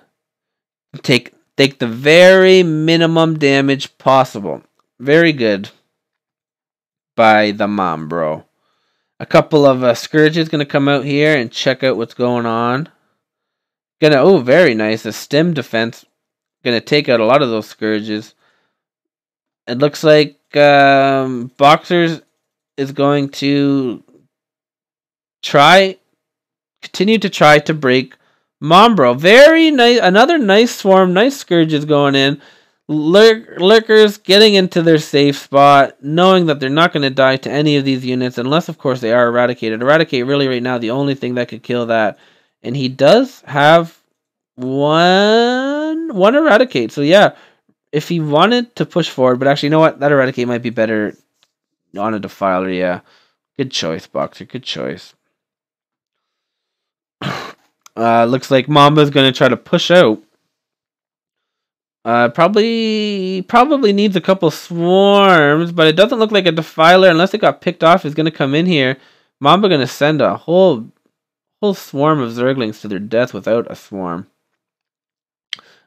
take the very minimum damage possible. Very good by the Mambro. A couple of Scourges going to come out here and check out what's going on. Very nice. A stem defense. Going to take out a lot of those Scourges. It looks like Boxers is going to continue to try to break Mambro. Very nice. Another nice swarm. Nice Scourges going in. Lurkers getting into their safe spot, knowing that they're not going to die to any of these units, unless, of course, they are Eradicated. Eradicate, really, right now, the only thing that could kill that. And he does have one Eradicate. So, yeah, if he wanted to push forward, but actually, you know what? That Eradicate might be better on a Defiler, yeah. Good choice, Boxer. Good choice. Looks like Mamba's going to try to push out. Probably needs a couple swarms, but it doesn't look like a Defiler, unless it got picked off, is going to come in here. Mamba going to send a whole swarm of Zerglings to their death without a swarm.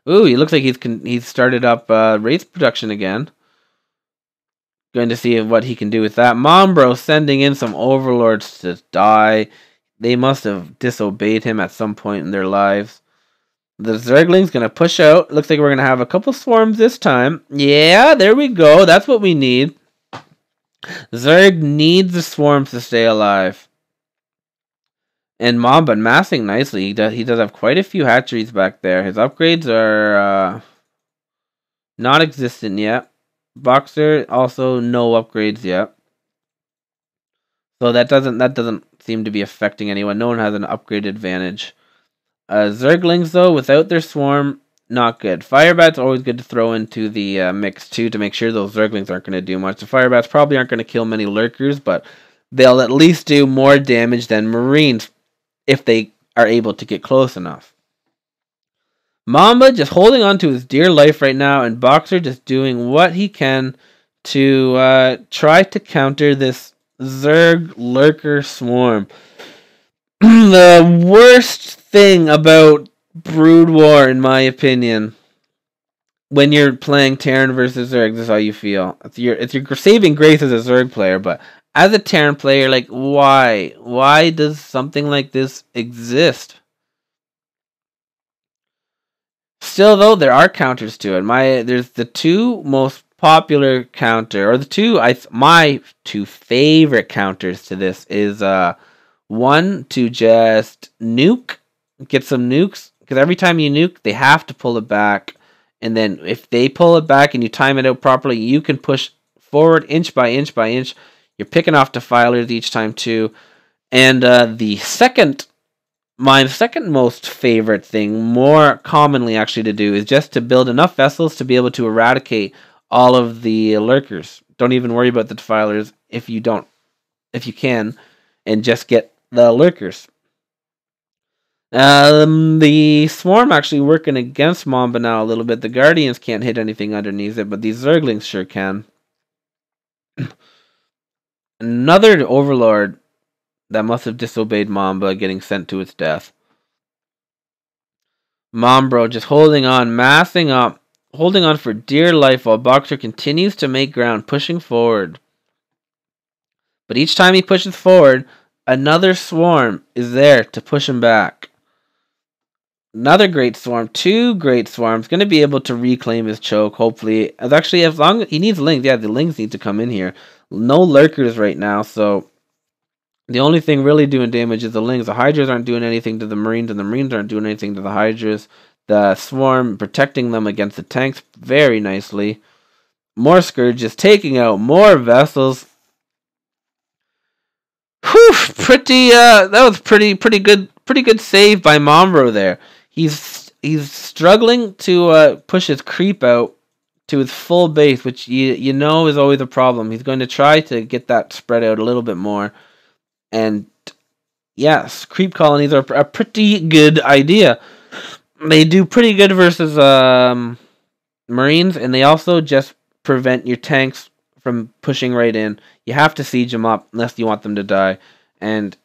Ooh, he looks like he's started up race production again. Going to see what he can do with that. Mambro sending in some overlords to die. They must have disobeyed him at some point in their lives. The Zergling's going to push out. Looks like we're going to have a couple swarms this time. Yeah, there we go. That's what we need. Zerg needs the swarms to stay alive. And Mamba massing nicely. He does have quite a few hatcheries back there. His upgrades are not existent yet. Boxer also no upgrades yet. So that doesn't seem to be affecting anyone. No one has an upgrade advantage. Zerglings though, without their swarm, not good. Firebat's always good to throw into the mix too to make sure those Zerglings aren't going to do much. The Firebats probably aren't going to kill many lurkers, but they'll at least do more damage than Marines if they are able to get close enough. Mamba just holding on to his dear life right now, and Boxer just doing what he can to try to counter this Zerg lurker swarm. The worst thing about Brood War, in my opinion, when you're playing Terran versus Zerg, this is how you feel. It's your saving grace as a Zerg player, but as a Terran player, like, why? Why does something like this exist? Still, though, there are counters to it. There's the two most popular counter, or my two favorite counters to this is one to just nuke, get some nukes, because every time you nuke, they have to pull it back, and then if they pull it back and you time it out properly, you can push forward inch by inch by inch. You're picking off defilers each time too, and my second most favorite thing, more commonly actually to do, is just to build enough vessels to be able to eradicate all of the lurkers. Don't even worry about the defilers if you can, and just get the lurkers. The swarm actually working against Mamba now a little bit. The Guardians can't hit anything underneath it, but these Zerglings sure can. Another Overlord that must have disobeyed Mamba getting sent to its death. Mambro just holding on, massing up, holding on for dear life while Boxer continues to make ground, pushing forward. But each time he pushes forward, another swarm is there to push him back. Another great swarm, two great swarms, going to be able to reclaim his choke, hopefully. As long as he needs lings, yeah, the lings need to come in here. No lurkers right now, so the only thing really doing damage is the lings. The Hydras aren't doing anything to the Marines, and the Marines aren't doing anything to the Hydras. The swarm protecting them against the tanks very nicely. More Scourges, taking out more vessels. Whew, that was pretty good save by Mambro there. He's struggling to push his creep out to his full base, which you know is always a problem. He's going to try to get that spread out a little bit more. And yes, creep colonies are a pretty good idea. They do pretty good versus Marines, and they also just prevent your tanks from pushing right in. You have to siege them up unless you want them to die. And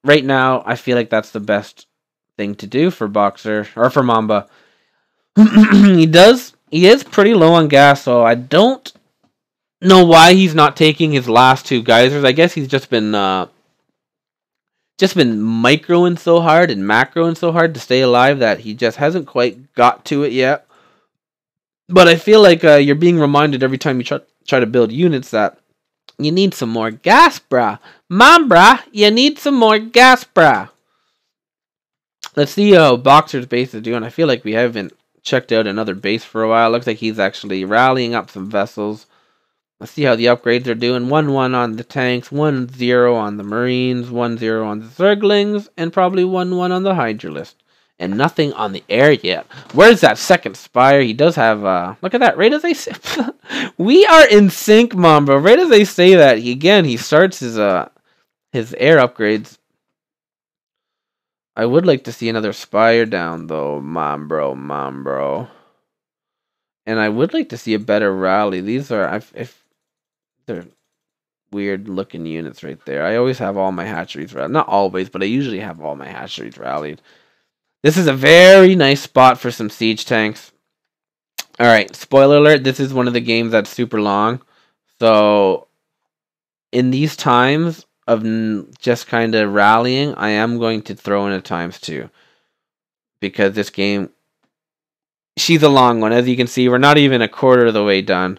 right now, I feel like that's the best thing to do for Boxer, or for Mamba. He is pretty low on gas, so I don't know why he's not taking his last two geysers. I guess he's just been microing so hard and macroing so hard to stay alive that he just hasn't quite got to it yet. But I feel like you're being reminded every time you try to build units that you need some more gas, brah. Mambra, you need some more gas, brah. Let's see how Boxer's base is doing. I feel like we haven't checked out another base for a while. Looks like he's actually rallying up some vessels. Let's see how the upgrades are doing. 1-1 on the tanks, 1-0 on the Marines, 1-0 on the Zerglings, and probably 1-1 on the Hydralist. And nothing on the air yet. Where's that second Spire? He does have, look at that. Right as I say, we are in sync, Mamba. Right as I say that, he starts his air upgrades. I would like to see another Spire down, though, Mambro. And I would like to see a better rally. These are, they're weird looking units right there. I always have all my hatcheries rallied. Not always, but I usually have all my hatcheries rallied. This is a very nice spot for some siege tanks. Alright, spoiler alert, this is one of the games that's super long. So in these times of just kind of rallying, I am going to throw in a ×2. Because this game, she's a long one. As you can see, we're not even a quarter of the way done.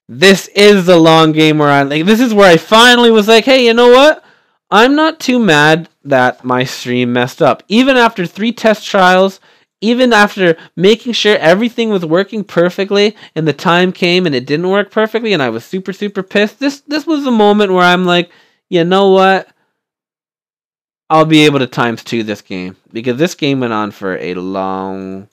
This is the long game where this is where I finally was like, hey, you know what? I'm not too mad that my stream messed up. Even after 3 test trials, even after making sure everything was working perfectly, and the time came and it didn't work perfectly, and I was super, super pissed. This was the moment where I'm like, you know what? I'll be able to ×2 this game. Because this game went on for a long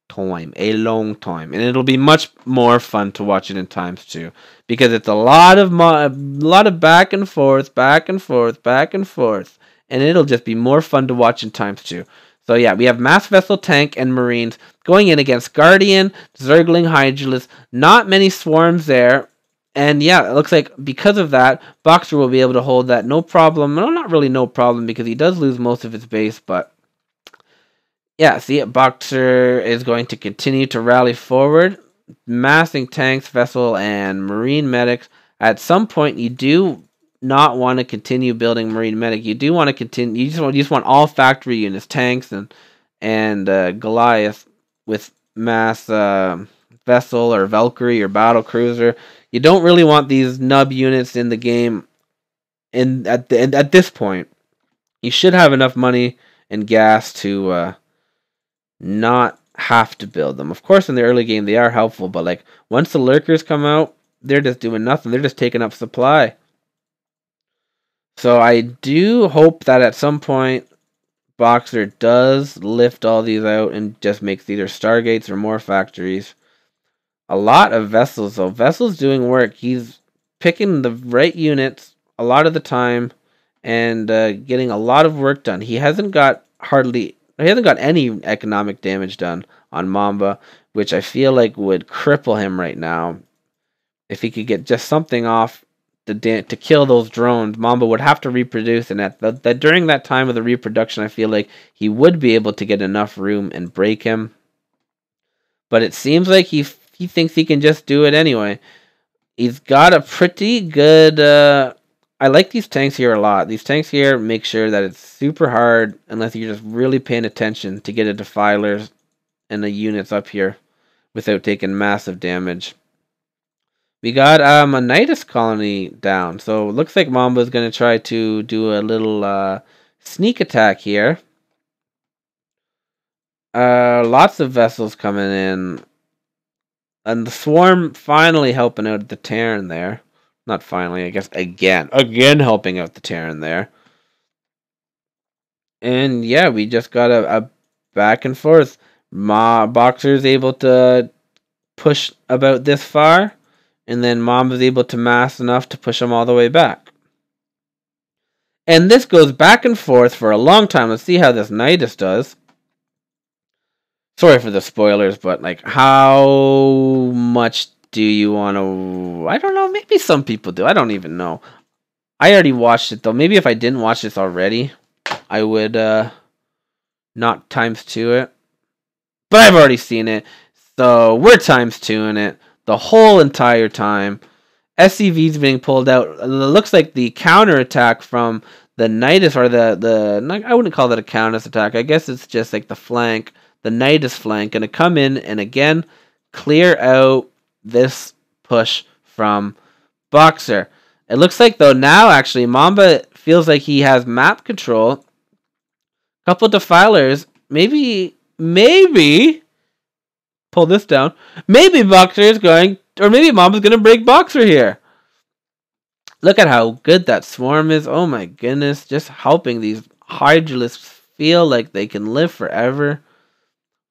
time. And it'll be much more fun to watch it in ×2. Because it's a lot of back and forth. And it'll just be more fun to watch in ×2. So yeah, we have Mass Vessel, Tank, and Marines going in against Guardian, Zergling, Hydralisk. Not many swarms there. And yeah, it looks like because of that, BXER will be able to hold that no problem. No, not really no problem, because he does lose most of his base, but yeah, see, BXER is going to continue to rally forward, massing tanks, vessel, and marine medics. At some point, you do not want to continue building marine medic. You do want to continue. You just want all factory units, tanks and Goliath with mass vessel or Valkyrie or battle cruiser. You don't really want these nub units in the game. At this point, you should have enough money and gas to not have to build them. Of course, in the early game, they are helpful, but like once the lurkers come out, they're just doing nothing. They're just taking up supply. So I do hope that at some point, BXER does lift all these out and just makes either Stargates or more factories. A lot of vessels, though. Vessels doing work. He's picking the right units a lot of the time and getting a lot of work done. He hasn't got any economic damage done on Mamba, which I feel like would cripple him right now. If he could get just something off to kill those drones, Mamba would have to reproduce, and that during that time of the reproduction, I feel like he would be able to get enough room and break him. But it seems like he thinks he can just do it anyway. He's got a pretty good... I like these tanks here a lot. These tanks here make sure that it's super hard, unless you're just really paying attention, to get a defilers and the units up here without taking massive damage. We got a Nidus colony down, so it looks like Mamba is going to try to do a little sneak attack here. Lots of vessels coming in. And the Swarm finally helping out the Terran there. Not finally, I guess again helping out the Terran there. And yeah, we just got a back and forth. BXER is able to push about this far. And then Mom is able to mass enough to push them all the way back. And this goes back and forth for a long time. Let's see how this Nidus does. Sorry for the spoilers, but like, how much do you want to... I don't know, maybe some people do. I don't even know. I already watched it, though. Maybe if I didn't watch this already, I would not ×2 it. But I've already seen it, so we're ×2ing it the whole entire time. SCV's being pulled out. It looks like the counterattack from the Nidus, or the I wouldn't call that a counter attack. I guess it's just like the flank, the Nidus flank, going to come in and again clear out this push from BXER. It looks like, though, now actually Mamba feels like he has map control. Couple defilers. Maybe pull this down. Maybe BXER is going, or maybe Mamba's going to break BXER here. Look at how good that swarm is. Oh my goodness. Just helping these Hydralisks feel like they can live forever.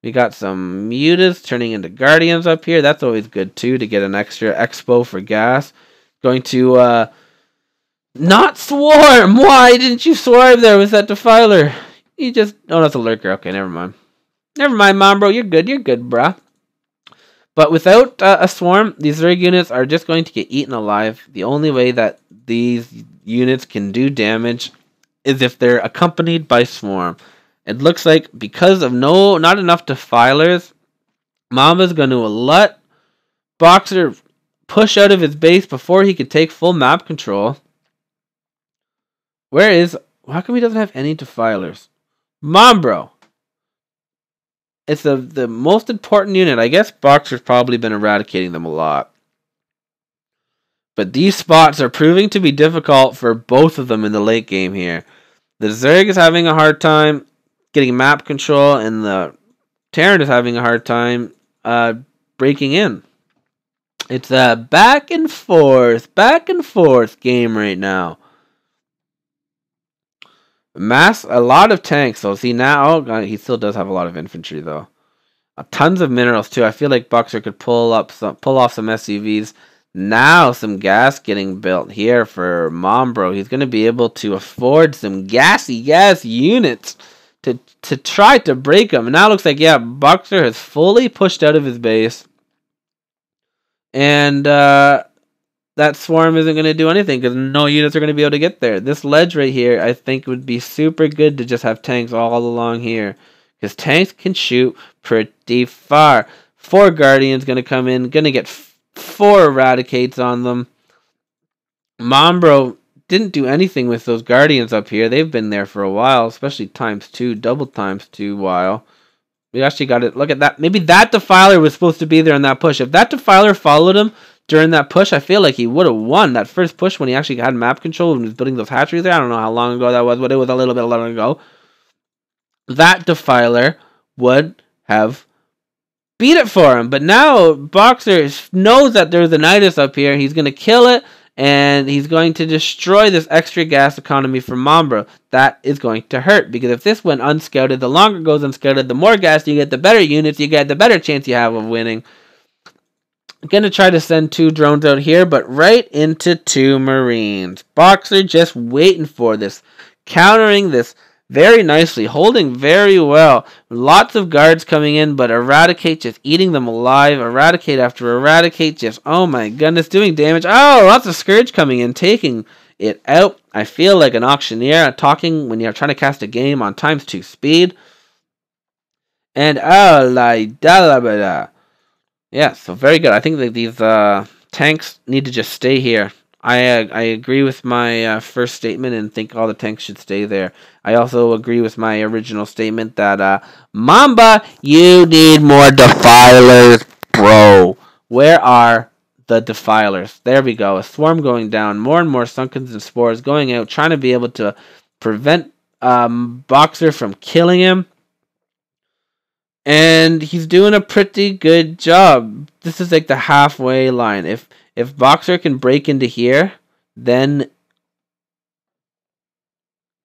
We got some Mutas turning into Guardians up here. That's always good too, to get an extra expo for gas. Going to not swarm. Why didn't you swarm there with that defiler? You just... Oh, that's a lurker. Okay, never mind. Never mind, Mom, bro. You're good, bruh. But without a swarm, these Zerg units are just going to get eaten alive. The only way that these units can do damage is if they're accompanied by swarm. It looks like because of not enough defilers, Mamba's going to let BXER push out of his base before he could take full map control. How come he doesn't have any defilers? Mambro. It's the most important unit. I guess Boxer's probably been eradicating them a lot. But these spots are proving to be difficult for both of them in the late game here. The Zerg is having a hard time getting map control, and the Terran is having a hard time breaking in. It's a back and forth game right now. A lot of tanks, though. See, now he still does have a lot of infantry, though. Tons of minerals, too. I feel like Boxer could pull off some SCVs. Now, some gas getting built here for Mambro. He's going to be able to afford some gassy gas units to try to break him. And now it looks like, yeah, Boxer has fully pushed out of his base. And that swarm isn't going to do anything because no units are going to be able to get there. This ledge right here, I think, would be super good to just have tanks all along here. Because tanks can shoot pretty far. 4 Guardians going to come in, going to get 4 Eradicates on them. Mambro didn't do anything with those Guardians up here. They've been there for a while, especially ×2, double ×2 while. We actually got it. Look at that. Maybe that Defiler was supposed to be there in that push. If that Defiler followed him during that push, I feel like he would have won that first push when he actually had map control and was building those hatcheries there. I don't know how long ago that was, but it was a little bit long ago. That Defiler would have beat it for him. But now Boxer knows that there's a Nidus up here. He's going to kill it, and he's going to destroy this extra gas economy for Mambro. That is going to hurt, because if this went unscouted, the longer it goes unscouted, the more gas you get, the better units you get, the better chance you have of winning. I'm going to try to send 2 drones out here, but right into 2 Marines. Boxer just waiting for this, countering this very nicely, holding very well. Lots of guards coming in, but Eradicate just eating them alive. Eradicate after Eradicate just, oh my goodness, doing damage. Oh, lots of Scourge coming in, taking it out. I feel like an auctioneer talking when you're trying to cast a game on ×2 speed. And oh, la da la da. Yeah, so very good. I think that these tanks need to just stay here. I agree with my first statement and think all the tanks should stay there. I also agree with my original statement that Mamba, you need more Defilers, bro. Where are the Defilers? There we go. A swarm going down. More and more Sunkens and Spores going out, trying to be able to prevent Boxer from killing him. And he's doing a pretty good job. This is like the halfway line. If Boxer can break into here, then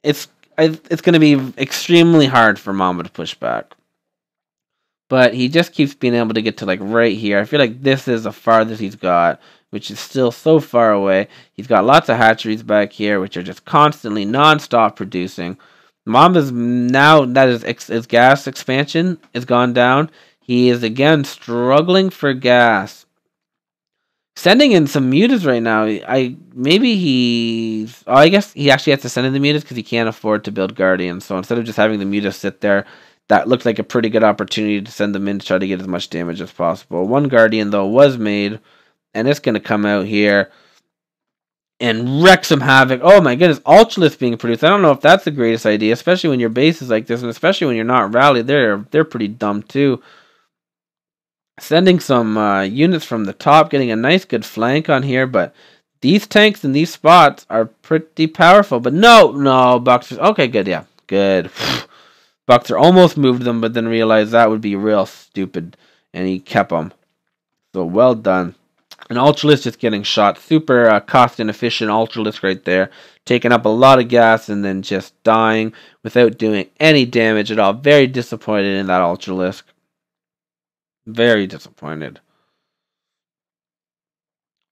it's going to be extremely hard for Mamba to push back. But he just keeps being able to get to like right here. I feel like this is the farthest he's got, which is still so far away. He's got lots of hatcheries back here, which are just constantly non-stop producing. Mamba's now that his gas expansion is gone down. He is again struggling for gas. Sending in some mutas right now. I guess he actually has to send in the mutas because he can't afford to build Guardians. So instead of just having the mutas sit there, that looked like a pretty good opportunity to send them in to try to get as much damage as possible. 1 Guardian though was made, and it's going to come out here and wreck some havoc. Oh my goodness, Ultralisk being produced. I don't know if that's the greatest idea, especially when your base is like this, and especially when you're not rallied. They're pretty dumb too. Sending some units from the top, getting a nice good flank on here, but these tanks in these spots are pretty powerful. But no, Boxer's okay, good, yeah, good. Boxer almost moved them, but then realized that would be real stupid, and he kept them. So well done. An Ultralisk just getting shot. Super cost inefficient Ultralisk right there. Taking up a lot of gas and then just dying without doing any damage at all. Very disappointed in that Ultralisk. Very disappointed.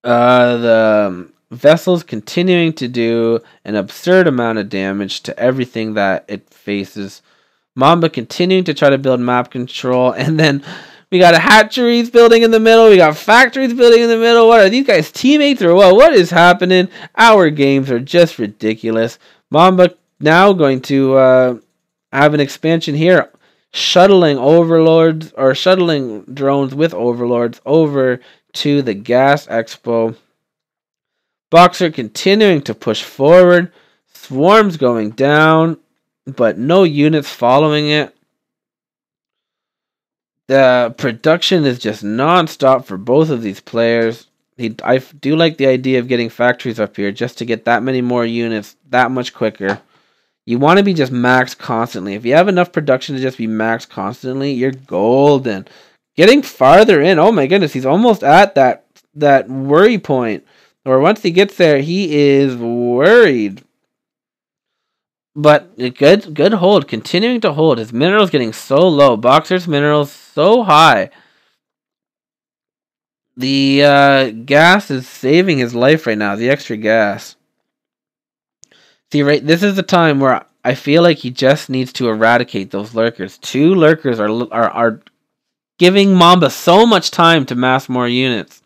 The vessel's continuing to do an absurd amount of damage to everything that it faces. Mamba continuing to try to build map control, and then we got hatcheries building in the middle. We got factories building in the middle. What are these guys, teammates or what? What is happening? Our games are just ridiculous. Mamba now going to have an expansion here. shuttling overlords or shuttling drones with overlords over to the gas expo. BXER continuing to push forward. Swarms going down, but no units following it. The production is just non-stop for both of these players. I do like the idea of getting factories up here just to get that many more units that much quicker. You want to be just maxed constantly. If you have enough production to just be maxed constantly, you're golden. Getting farther in. Oh my goodness, he's almost at that worry point. Or once he gets there, he is worried. But a good hold. Continuing to hold. His minerals getting so low. BXER's minerals so high. The gas is saving his life right now. The extra gas. See, right, this is the time where I feel like he just needs to eradicate those lurkers. 2 lurkers are giving Mamba so much time to mass more units.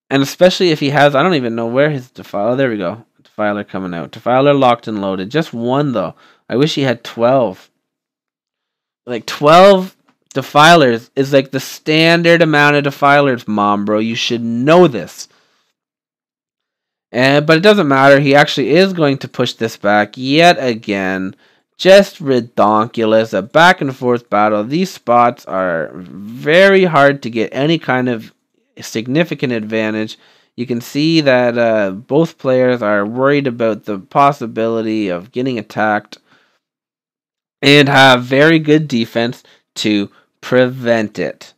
And especially if he has, I don't even know where his defiler, there we go. Defiler coming out. Defiler locked and loaded. Just 1 though. I wish he had 12. Like 12 defilers is like the standard amount of defilers, Mom, bro. You should know this. But it doesn't matter. He actually is going to push this back yet again. Just redonkulous. A back and forth battle. These spots are very hard to get any kind of significant advantage. You can see that both players are worried about the possibility of getting attacked and have very good defense to prevent it.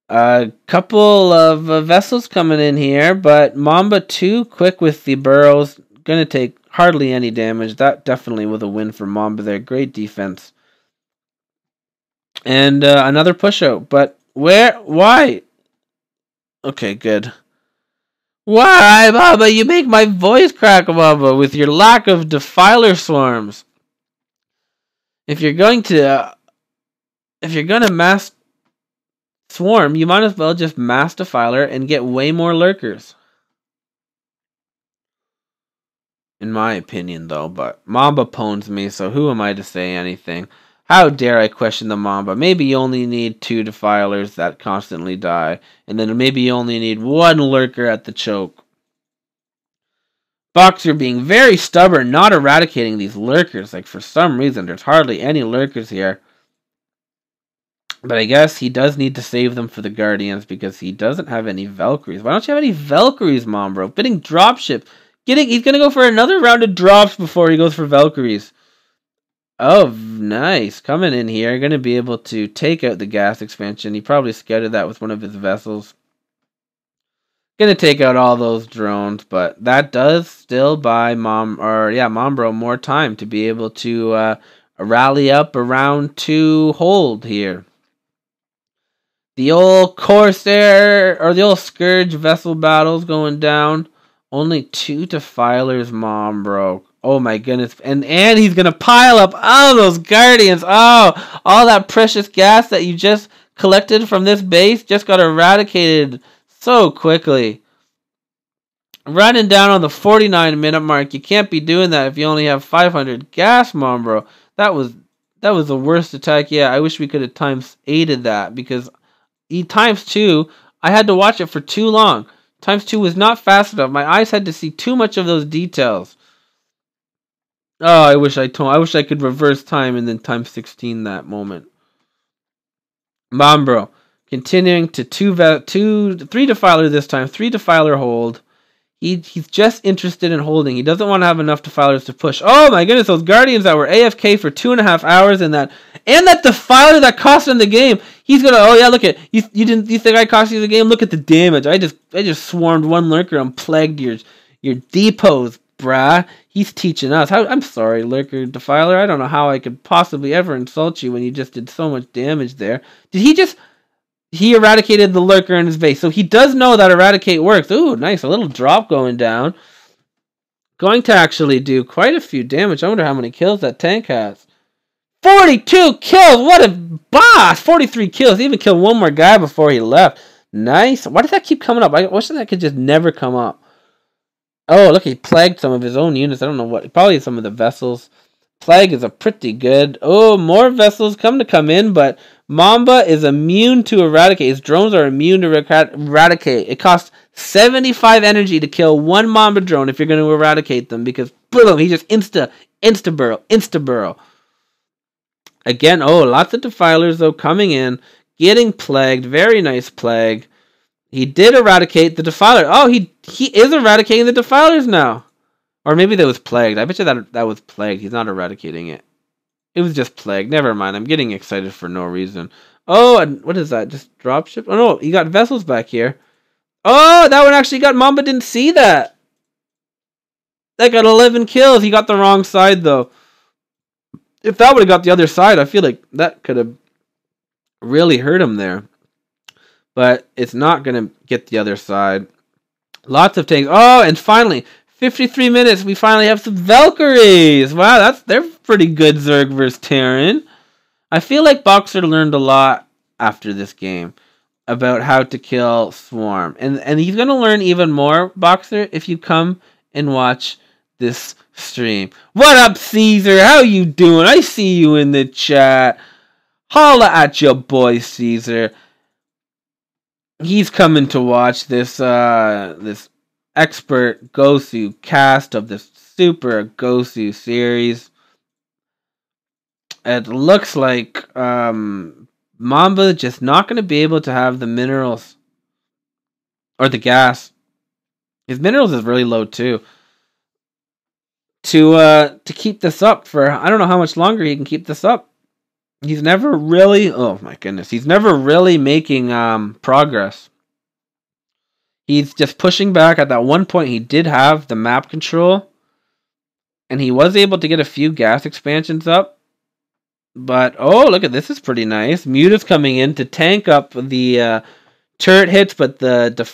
A couple of vessels coming in here, but Mamba too quick with the burrows. Going to take hardly any damage. That definitely was a win for Mamba there. Great defense. And another push out. But where? Why? Okay, good. Why, Mamba? You make my voice crack, Mamba, with your lack of defiler swarms. If you're going to mass swarm, you might as well just mass defiler and get way more lurkers. In my opinion, though, but Mamba pwns me, so who am I to say anything? How dare I question the Mamba? Maybe you only need 2 defilers that constantly die, and then maybe you only need 1 lurker at the choke. BXER being very stubborn, not eradicating these lurkers. Like, for some reason, there's hardly any lurkers here. But I guess he does need to save them for the Guardians because he doesn't have any Valkyries. Why don't you have any Valkyries, Mom, bro? Bidding dropship. He's going to go for another round of drops before he goes for Valkyries. Oh, nice. Coming in here. Going to be able to take out the gas expansion. He probably scouted that with one of his vessels. Going to take out all those drones, but that does still buy Mombro more time to be able to rally up around 2 hold here. The old Corsair, or the old Scourge vessel battles going down. Only 2 defilers, Mom, bro. Oh my goodness. And he's going to pile up all those Guardians. Oh, all that precious gas that you just collected from this base just got eradicated so quickly. Running down on the 49-minute mark. You can't be doing that if you only have 500 gas, Mom, bro. That was the worst attack. Yeah, I wish we could have times-8'd that because times 2, I had to watch it for too long. Times 2 was not fast enough. My eyes had to see too much of those details. Oh, I wish I could reverse time and then times 16 that moment. Mombro continuing to 3 defiler this time. 3 defiler hold. He's just interested in holding. He doesn't want to have enough defilers to push. Oh my goodness, those Guardians that were AFK for 2.5 hours and that defiler that cost him the game. He's gonna, oh yeah, look at you think I cost you the game? Look at the damage. I just swarmed 1 lurker and plagued your depots, brah. He's teaching us. I'm sorry, lurker defiler. I don't know how I could possibly ever insult you when you just did so much damage there. He eradicated the lurker in his base. So he does know that eradicate works. Ooh, nice. A little drop going down. Going to actually do quite a few damage. I wonder how many kills that tank has. 42 kills! What a boss! 43 kills. He even killed 1 more guy before he left. Nice. Why does that keep coming up? I wish that could just never come up. Oh, look, he plagued some of his own units. I don't know what. Probably some of the vessels. Plague is a pretty good. Oh, more vessels come in, but Mamba is immune to eradicate. His drones are immune to eradicate. It costs 75 energy to kill one Mamba drone if you're going to eradicate them, because boom, he just insta burrow. Again, oh, lots of defilers though coming in, getting plagued. Very nice plague. He did eradicate the defiler. Oh, he is eradicating the defilers now. Or maybe that was plagued. I bet you that was plagued. He's not eradicating it. It was just plagued. Never mind. I'm getting excited for no reason. Oh, and what is that? Just dropship? Oh no, you got vessels back here. Oh, that one actually got Mamba. Didn't see that. That got 11 kills. He got the wrong side though. If that would have got the other side, I feel like that could have really hurt him there. But it's not going to get the other side. Lots of tanks. Oh, and finally, 53 minutes, we finally have some Valkyries. Wow, they're pretty good, Zerg versus Terran. I feel like BXER learned a lot after this game about how to kill Swarm. And he's going to learn even more, BXER, if you come and watch this stream. What up, Caesar? How you doing? I see you in the chat. Holla at your boy, Caesar. He's coming to watch this this expert Gosu cast of this super Gosu series. It looks like Mamba just not going to be able to have the minerals or the gas. His minerals is really low too. To keep this up for, I don't know how much longer he can keep this up. He's never really, oh my goodness, he's never really making progress. He's just pushing back. At that one point, he did have the map control, and he was able to get a few gas expansions up. But, oh, look at this, is pretty nice. Muta's coming in to tank up the turret hits, but the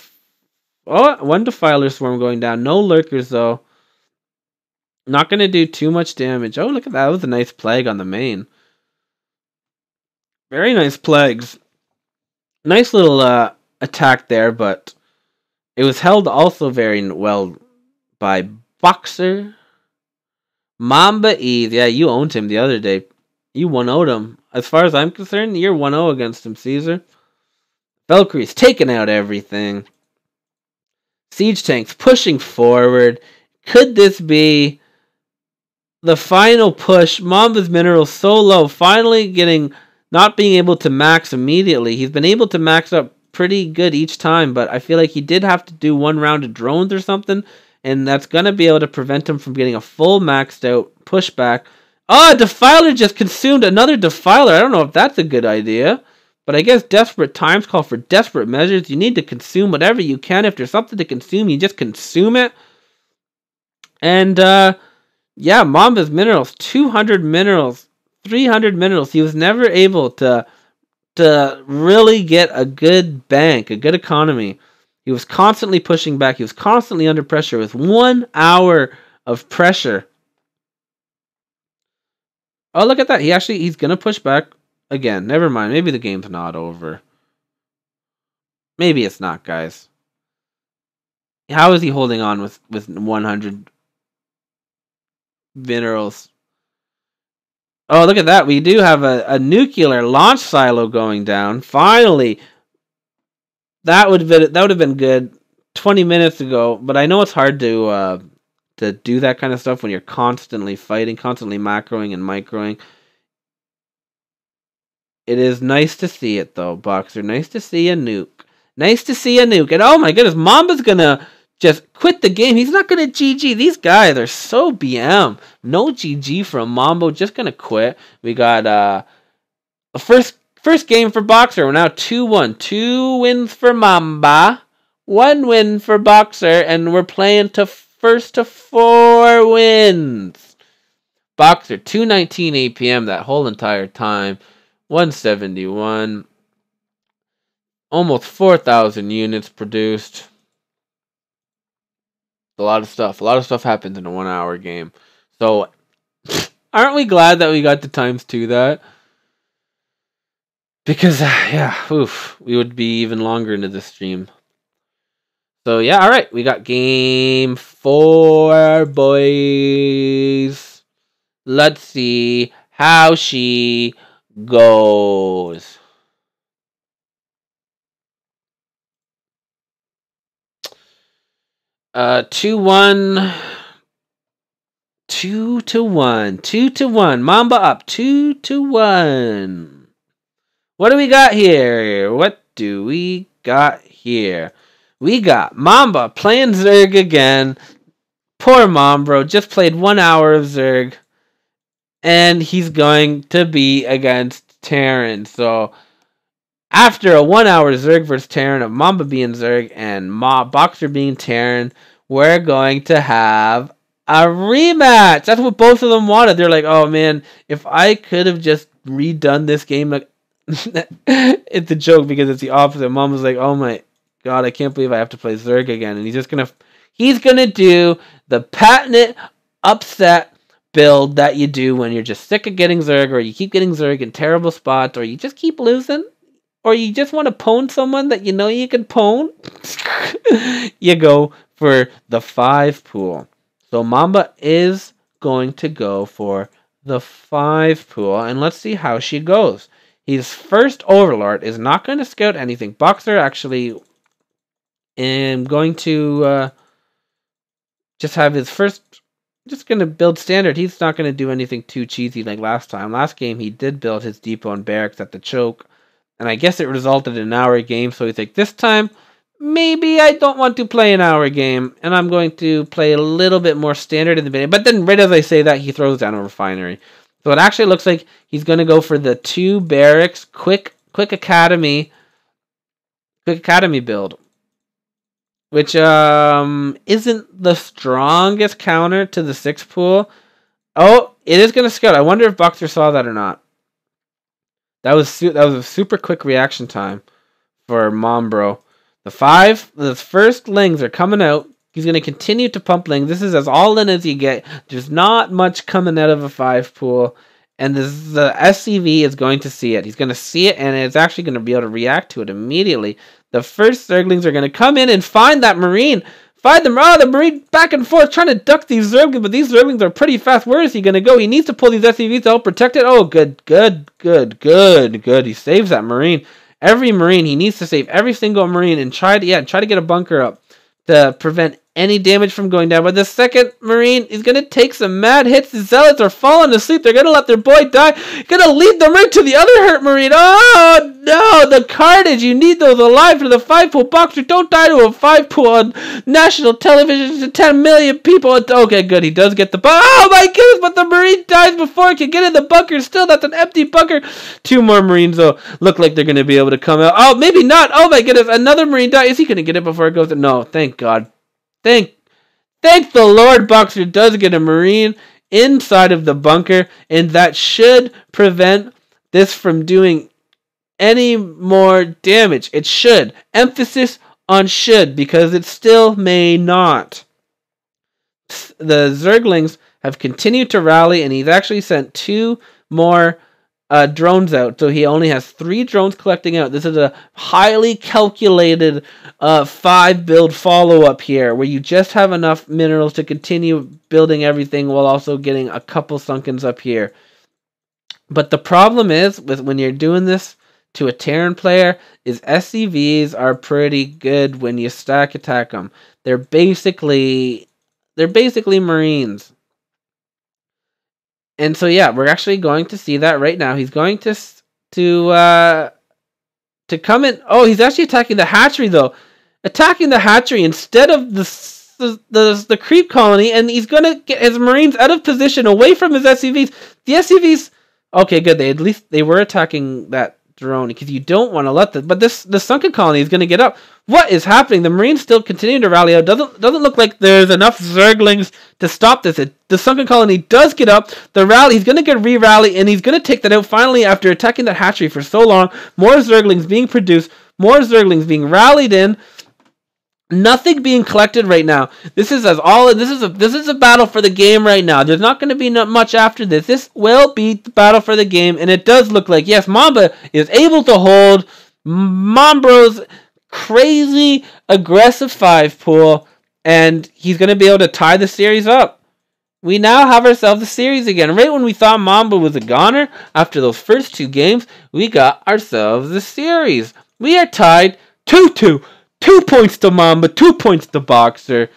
one Defiler Swarm going down. No Lurkers, though. Not going to do too much damage. Oh, look at that. That was a nice plague on the main. Very nice plagues. Nice little attack there, but it was held also very well by BXER. Mamba Eve. Yeah, you owned him the other day. You 1-0'd him. As far as I'm concerned, you're 1-0 against him, Caesar. Valkyrie's taking out everything. Siege tanks pushing forward. Could this be the final push? Mamba's minerals so low, finally not being able to max immediately. He's been able to max up pretty good each time, but I feel like he did have to do one round of drones or something, and that's going to be able to prevent him from getting a full maxed out pushback. Oh, Defiler just consumed another Defiler. I don't know if that's a good idea, but I guess desperate times call for desperate measures. You need to consume whatever you can. If there's something to consume, you just consume it. And yeah, Mamba's minerals, 200 minerals, 300 minerals. He was never able to really get a good bank, a good economy. He was constantly pushing back. He was constantly under pressure with 1 hour of pressure. Oh, look at that. He's going to push back again. Never mind. Maybe the game's not over. Maybe it's not, guys. How is he holding on with 100 minerals? Oh, look at that. We do have a nuclear launch silo going down. Finally. That would have been good 20 minutes ago, but I know it's hard to do that kind of stuff when you're constantly fighting, constantly macroing and microing. It is nice to see it though, BXER. Nice to see a nuke. Nice to see a nuke. And oh my goodness, Mamba's gonna just quit the game. He's not gonna GG. These guys are so BM. No GG from Mambo. Just gonna quit. We got a first game for BXER. We're now 2-1. 2 wins for Mamba. 1 win for BXER, and we're playing to first to 4 wins. BXER 219 APM that whole entire time. 171. Almost 4,000 units produced. A lot of stuff. A lot of stuff happens in a 1 hour game. So, aren't we glad that we got to ×2 that? Because, yeah, oof, we would be even longer into this stream. So, yeah, alright. We got game 4, boys. Let's see how she goes. Uh, 2-1. 2-1. 2-1. Mamba up. 2-1. What do we got here? What do we got here? We got Mamba playing Zerg again. Poor Mambro just played 1 hour of Zerg. And he's going to be against Terran. So after a 1 hour Zerg versus Terran of Mamba being Zerg and Boxer being Terran, we're going to have a rematch. That's what both of them wanted. They're like, oh man, if I could have just redone this game. Like, it's a joke because it's the opposite. Mom was like, oh my god, I can't believe I have to play Zerg again. And he's gonna do the patented upset build that you do when you're just sick of getting Zerg, or you keep getting Zerg in terrible spots, or you just keep losing, or you just want to pwn someone that you know you can pwn. You go for the 5 pool. So Mamba is going to go for the 5 pool, and let's see how she goes. His first Overlord is not going to scout anything. Boxer actually am going to just have his first, just going to build standard. He's not going to do anything too cheesy like last time. Last game he did build his depot and barracks at the choke, and I guess it resulted in an hour game, so he's like, this time, maybe I don't want to play an hour game, and I'm going to play a little bit more standard in the beginning. But then right as I say that, he throws down a refinery. So it actually looks like he's going to go for the 2 barracks, quick academy build, which isn't the strongest counter to the 6 pool. Oh, it is going to scout. I wonder if Boxer saw that or not. That was a super quick reaction time for Mambro. The first lings are coming out. He's going to continue to pump lings. This is as all in as you get. There's not much coming out of a 5 pool. And the SCV is going to see it. He's going to see it, and it's actually going to be able to react to it immediately. The first Zerglings are going to come in and find that Marine. Find them. Oh, the Marine back and forth trying to duck these Zerglings, but these Zerglings are pretty fast. Where is he going to go? He needs to pull these SCVs to help protect it. Oh, good. He saves that Marine. Every Marine, he needs to save every single Marine and try to get a bunker up to prevent any damage from going down. But the second Marine is going to take some mad hits. The Zealots are falling asleep. They're going to let their boy die. Going to lead them right to the other hurt Marine. Oh, no. The carnage. You need those alive for the 5 pool. Boxer, don't die to a 5 pool on national television to 10 million people. Okay, good. He does get the bunker. Oh, my goodness. But the Marine dies before it can get in the bunker. Still, that's an empty bunker. 2 more Marines, though, look like they're going to be able to come out. Oh, maybe not. Oh, my goodness. Another Marine dies. Is he going to get it before it goes? No, thank God. Thank the Lord, Boxer does get a Marine inside of the bunker, and that should prevent this from doing any more damage. It should. Emphasis on should, because it still may not. The Zerglings have continued to rally, and he's actually sent 2 more drones out, so he only has 3 drones collecting out. This is a highly calculated 5 build follow-up here, where you just have enough minerals to continue building everything while also getting a couple sunkens up here. But the problem is, when you're doing this to a Terran player, is SCVs are pretty good when you stack attack them. They're basically Marines. And so yeah, we're actually going to see that right now. He's going to come in. Oh, he's actually attacking the hatchery though. Attacking the hatchery instead of the creep colony, and he's going to get his Marines out of position away from his SCVs. The SCVs, okay, good. At least they were attacking that drone, because you don't want to let the sunken colony is going to get up. What is happening? The Marines still continue to rally out. Doesn't look like there's enough Zerglings to stop this. The sunken colony does get up. He's going to get re-rally, and he's going to take that out finally after attacking that hatchery for so long. More Zerglings being produced, more Zerglings being rallied in. Nothing being collected right now. This is a battle for the game right now. There's not going to be much after this. This will be the battle for the game, and it does look like, yes, Mamba is able to hold Mambro's crazy aggressive 5 pool, and he's going to be able to tie the series up. we now have ourselves a series again. Right when we thought Mamba was a goner, after those first 2 games, we got ourselves a series. We are tied 2-2. 2 points to Mamba, 2 points to Boxer.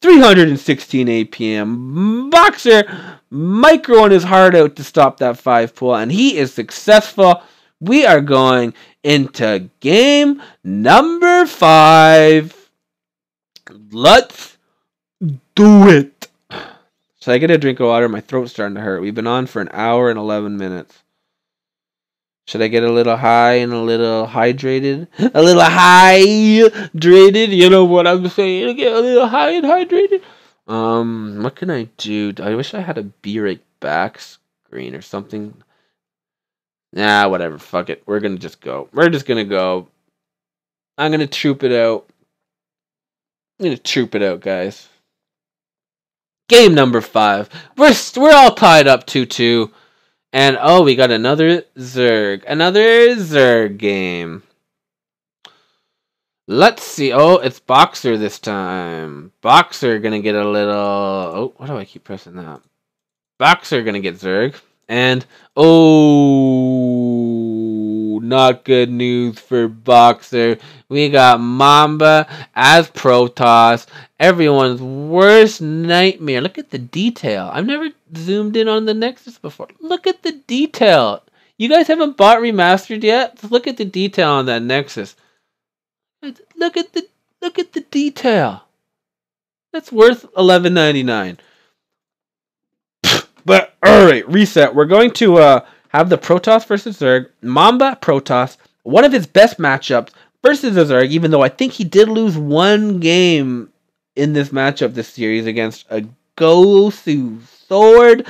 316 APM. Boxer microing his heart out to stop that 5 pull, and he is successful. We are going into game number 5. Let's do it. Should I get a drink of water? My throat's starting to hurt. We've been on for an hour and 11 minutes. Should I get a little high and a little hydrated? A little hydrated? You know what I'm saying? Get a little high and hydrated? What can I do? I wish I had a B-Rake back screen or something. Nah, whatever. Fuck it. We're gonna just go. We're just gonna go. I'm gonna troop it out. I'm gonna troop it out, guys. Game number 5. We're all tied up 2-2. And, oh, we got another Zerg. Another Zerg game. Let's see. Oh, it's Boxer this time. Boxer gonna get a little... Oh, why do I keep pressing that? Boxer gonna get Zerg. And, oh, not good news for Boxer. We got Mamba as Protoss. Everyone's worst nightmare. Look at the detail. I've never zoomed in on the Nexus before. Look at the detail. You guys haven't bought Remastered yet? Look at the detail on that Nexus. Look at the detail. That's worth $11.99. But alright, reset. We're going to have the Protoss versus Zerg. Mamba Protoss, one of his best matchups versus a Zerg, even though I think he did lose 1 game in this matchup this series against a Gosu Sword.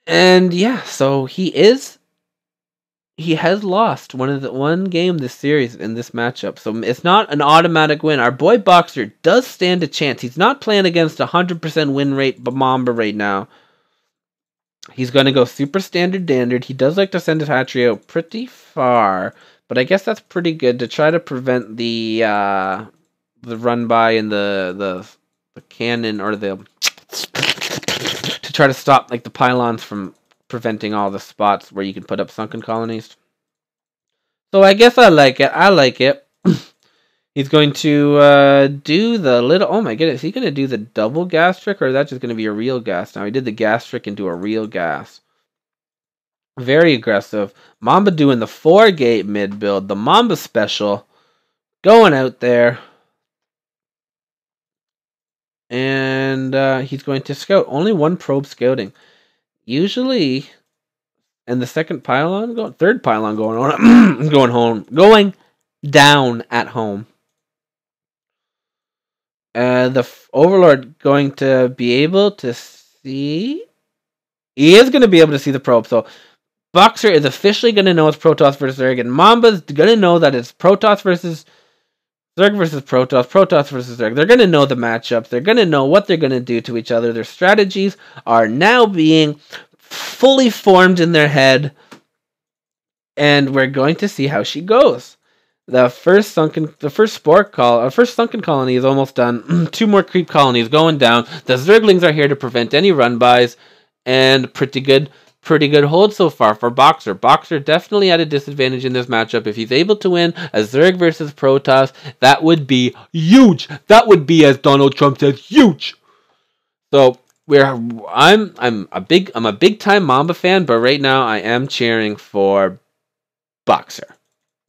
And yeah, so he has lost one game this series in this matchup. So it's not an automatic win. Our boy Boxer does stand a chance. He's not playing against 100% win rate Mamba right now. He's going to go super standard. He does like to send his hatchery out pretty far, but I guess that's pretty good to try to prevent the run by and the cannon, or to try to stop like the pylons from preventing all the spots where you can put up sunken colonies. So I guess I like it. He's going to do the little... Oh my goodness, is he going to do the double gas trick, or is that just going to be a real gas? Now, he did the gas trick into a real gas. Very aggressive. Mamba doing the 4-gate mid build. The Mamba special. Going out there. And he's going to scout. Only 1 probe scouting. Usually... And the third pylon going on, going down at home. The Overlord going to be able to see. He is going to be able to see the probe. So Boxer is officially going to know it's Protoss versus Zerg, and Mamba's going to know that it's Protoss versus Zerg versus Protoss, Protoss versus Zerg. They're going to know the matchups. They're going to know what they're going to do to each other. Their strategies are now being fully formed in their head, and we're going to see how she goes. The first sunken colony is almost done. 2 more creep colonies going down. The Zerglings are here to prevent any run-bys, and pretty good hold so far for Boxer. Boxer definitely at a disadvantage in this matchup. If he's able to win a Zerg versus Protoss, that would be huge. That would be, as Donald Trump says, huge. So I'm a big time Mamba fan, but right now I am cheering for Boxer.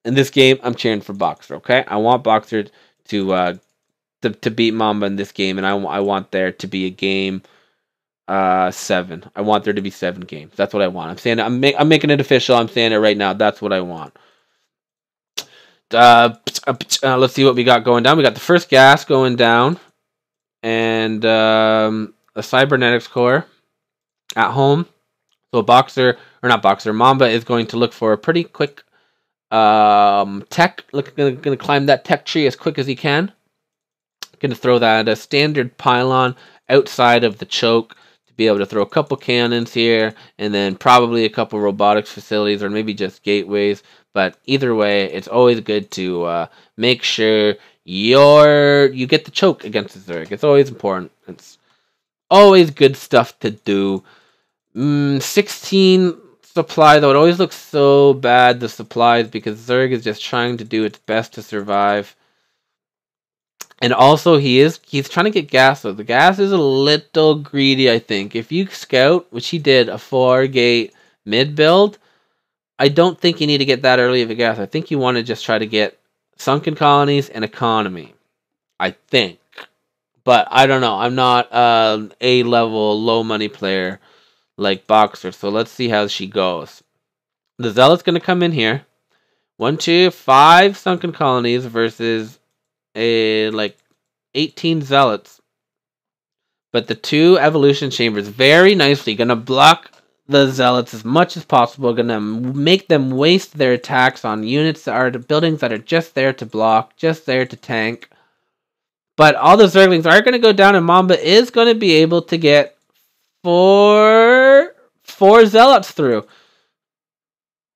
In this game, I'm cheering for Boxer. Okay, I want Boxer to beat Mamba in this game, and I want there to be a game 7. I want there to be 7 games. That's what I want. I'm saying I'm making it official. I'm saying it right now. That's what I want. Let's see what we got going down. We got the first gas going down, and a cybernetics core at home. So Mamba is going to look for a pretty quick tech. Going to climb that tech tree as quick as he can. Going to throw that a standard pylon outside of the choke to be able to throw a couple cannons here, and then probably a couple robotics facilities, or maybe just gateways. But either way, it's always good to make sure you get the choke against the Zerg. It's always important. Always good stuff to do. 16 supply, though. It always looks so bad, the supplies, because Zerg is just trying to do its best to survive. And also, he's trying to get gas, though. The gas is a little greedy, I think. If you scout, which he did, a 4-gate mid build, I don't think you need to get that early of a gas. I think you want to just try to get sunken colonies and economy. I think. But I don't know. I'm not an A-level, low-money player like Boxer. So let's see how she goes. The Zealot's going to come in here. 1, 2, 5 sunken colonies versus like 18 Zealots. But the 2 evolution chambers very nicely going to block the Zealots as much as possible. Going to make them waste their attacks on units that are buildings that are just there to block, just there to tank. But all the Zerglings are going to go down, and Mamba is going to be able to get four Zealots through.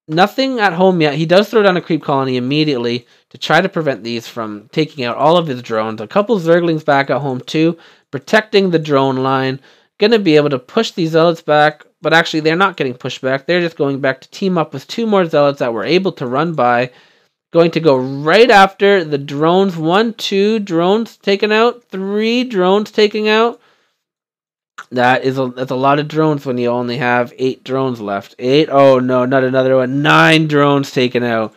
Nothing at home yet. He does throw down a creep colony immediately to try to prevent these from taking out all of his drones. A couple Zerglings back at home too, protecting the drone line. Going to be able to push these Zealots back, but actually they're not getting pushed back. They're just going back to team up with 2 more Zealots that were able to run by. Going to go right after the drones. 1, 2 drones taken out. 3 drones taken out. That's a lot of drones when you only have 8 drones left. 8? Oh no, not another one. 9 drones taken out.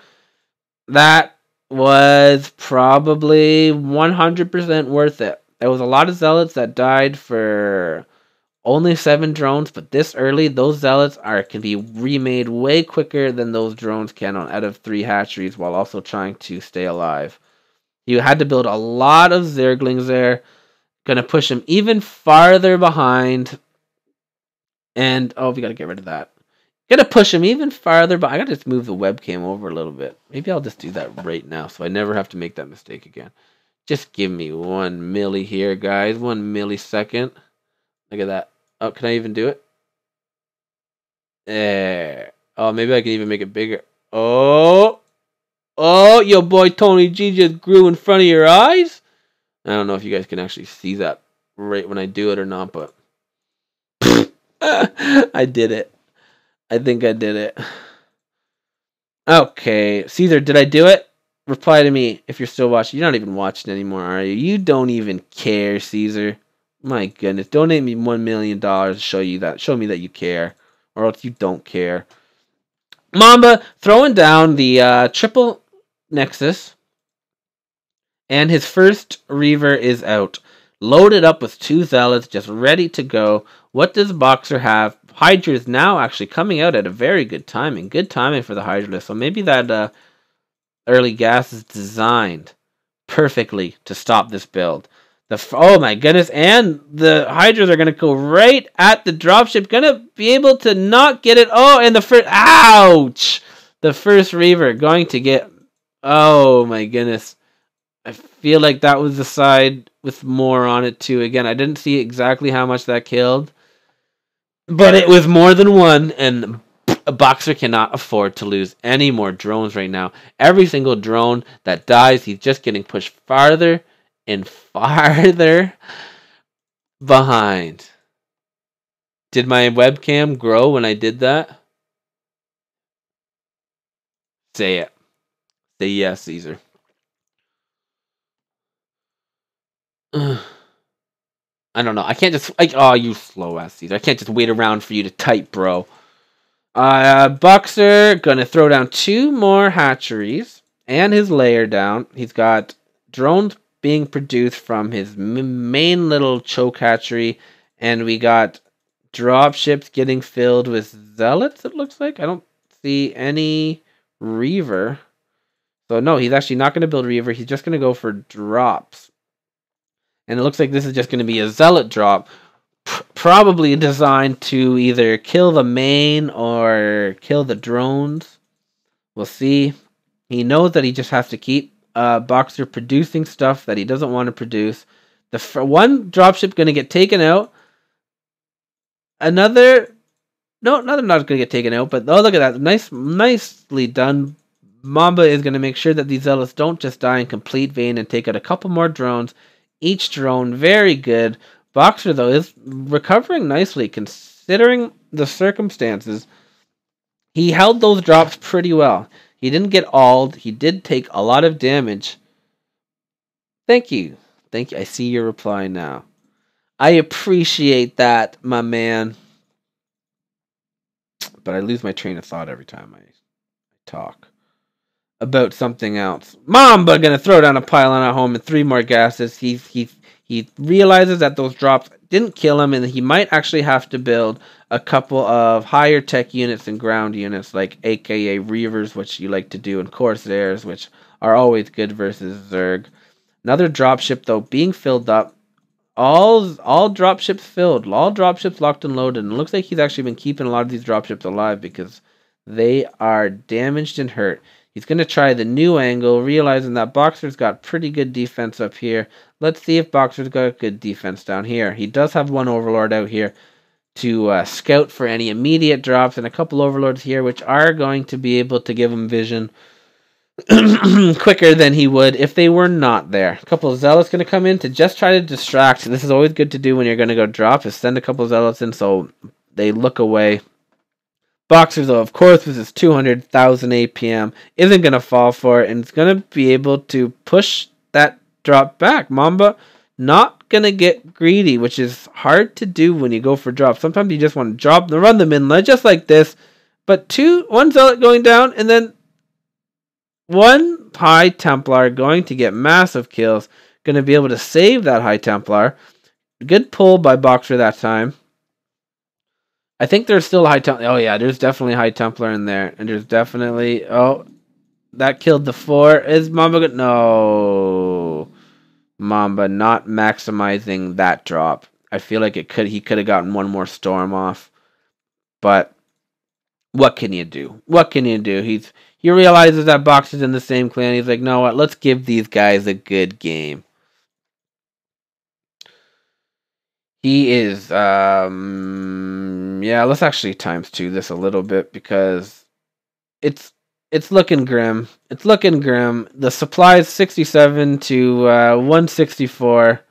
That was probably 100% worth it. There was a lot of Zealots that died for only 7 drones, but this early, those Zealots can be remade way quicker than those drones can out of 3 hatcheries while also trying to stay alive. You had to build a lot of Zerglings there. Gonna push him even farther behind. And, oh, we gotta get rid of that. Gonna push him even farther, but I gotta just move the webcam over a little bit. Maybe I'll just do that right now so I never have to make that mistake again. Just give me 1 milli here, guys. 1 millisecond. Look at that. Oh, can I even do it? There. Oh, maybe I can even make it bigger. Oh, your boy Tony G just grew in front of your eyes. I don't know if you guys can actually see that right when I do it or not, but I did it. I think I did it. Okay, Caesar, did I do it? Reply to me if you're still watching. You're not even watching anymore, are you? You don't even care, Caesar. My goodness, donate me $1 million to show me that you care, or else you don't care. Mamba throwing down the triple Nexus, and his first RvR is out, loaded up with 2 Zealots, just ready to go. What does Boxer have? Hydra is now actually coming out at a very good timing. Good timing for the Hydra, so maybe that early gas is designed perfectly to stop this build. Oh my goodness, and the Hydras are going to go right at the dropship. Going to be able to not get it. Oh, and the first, ouch! The first RvR going to get, oh my goodness. I feel like that was the side with more on it too. Again, I didn't see exactly how much that killed, but it was more than 1, and a Boxer cannot afford to lose any more drones right now. Every single drone that dies, he's just getting pushed farther and farther behind. Did my webcam grow when I did that? Say it. Say yes, Caesar. I don't know. I can't just... oh, you slow ass Caesar. I can't just wait around for you to type, bro. Boxer gonna throw down 2 more hatcheries and his layer down. He's got drones being produced from his main little choke hatchery, and we got dropships getting filled with Zealots, it looks like. I don't see any RvR. So no, he's actually not going to build RvR. He's just going to go for drops. And it looks like this is just going to be a Zealot drop. Probably designed to either kill the main or kill the drones. We'll see. He knows that he just has to keep Boxer producing stuff that he doesn't want to produce. The one dropship going to get taken out. Another... No, not going to get taken out, but oh, look at that. Nicely done. Mamba is going to make sure that these Zealots don't just die in complete vain and take out a couple more drones. Each drone, very good. Boxer, though, is recovering nicely considering the circumstances. He held those drops pretty well. He didn't get auled. He did take a lot of damage. Thank you. Thank you. I see your reply now. I appreciate that, my man. But I lose my train of thought every time I talk about something else. Mamba gonna throw down a pylon at home and 3 more gases. He realizes that those drops didn't kill him, and he might actually have to build a couple of higher tech units and ground units, like aka Reavers, which you like to do, and Corsairs, which are always good versus Zerg. Another dropship, though, being filled up. All dropships filled. All dropships locked and loaded. And it looks like he's actually been keeping a lot of these dropships alive because they are damaged and hurt. He's going to try the new angle, realizing that Boxer's got pretty good defense up here. Let's see if Boxer's got good defense down here. He does have one Overlord out here to scout for any immediate drops, and a couple Overlords here, which are going to be able to give him vision quicker than he would if they were not there. A couple of Zealots going to come in to just try to distract. This is always good to do when you're going to go drop, is send a couple of Zealots in so they look away. Boxer, though, of course, with his 200,000 APM, isn't going to fall for it, and it's going to be able to push that drop back. Mamba not going to get greedy, which is hard to do when you go for drops. Sometimes you just want to drop and run them in, just like this. But one Zealot going down, and then one High Templar going to get massive kills. Going to be able to save that High Templar. Good pull by Boxer that time. I think there's still a High Templar. Oh, yeah, there's definitely a High Templar in there. And there's definitely... Oh, that killed the 4. Is Mamba good? No. Mamba not maximizing that drop. I feel like he could have gotten one more storm off. But what can you do? What can you do? He realizes that Boxer's in the same clan. He's like, no, what? Let's give these guys a good game. He is, yeah, let's actually ×2 this a little bit because it's looking grim. It's looking grim. The supply is 67 to 164.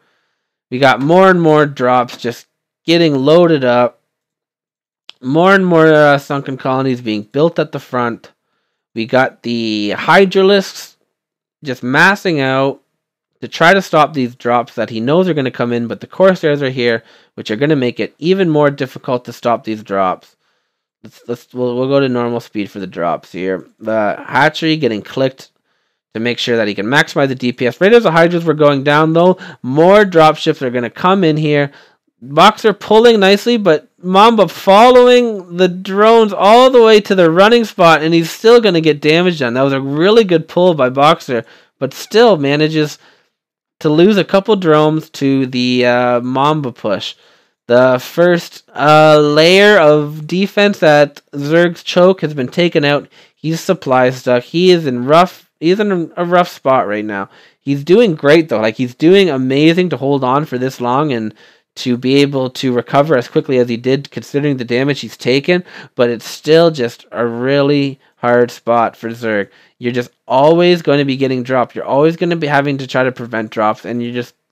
We got more and more drops just getting loaded up. More and more sunken colonies being built at the front. We got the Hydralisks just massing out to try to stop these drops that he knows are going to come in, but the Corsairs are here, which are going to make it even more difficult to stop these drops. We'll go to normal speed for the drops here. The hatchery getting clicked to make sure that he can maximize the DPS. Right as the Hydras were going down, though, more dropships are going to come in here. Boxer pulling nicely, but Mamba following the drones all the way to the running spot, and he's still going to get damage done. That was a really good pull by Boxer, but still manages to lose a couple drones to the Mamba push. The first layer of defense at Zerg's choke has been taken out. He's supply stuck. He is in a rough spot right now. He's doing great though. Like, he's doing amazing to hold on for this long and to be able to recover as quickly as he did considering the damage he's taken, but it's still just a really hard spot for Zerg. You're just always going to be getting dropped. You're always going to be having to try to prevent drops, and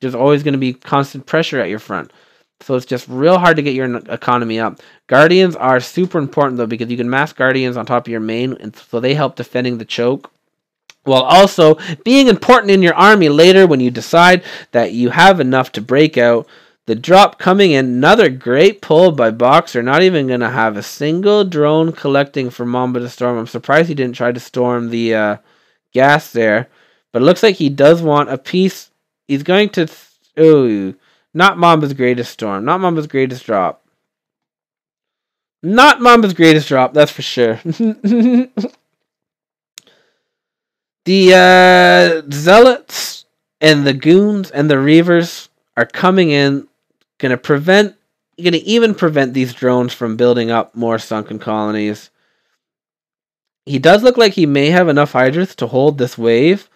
there's always going to be constant pressure at your front. So it's just real hard to get your economy up. Guardians are super important though, because you can mass Guardians on top of your main, and so they help defending the choke, while also being important in your army later when you decide that you have enough to break out. The drop coming in, another great pull by Boxer. Not even going to have a single drone collecting for Mamba to storm. I'm surprised he didn't try to storm the gas there. But it looks like he does want a piece. He's going to... Ooh, not Mamba's greatest storm. Not Mamba's greatest drop. Not Mamba's greatest drop, that's for sure. The Zealots and the Goons and the Reavers are coming in. Gonna even prevent these drones from building up more sunken colonies. He does look like he may have enough Hydras to hold this wave,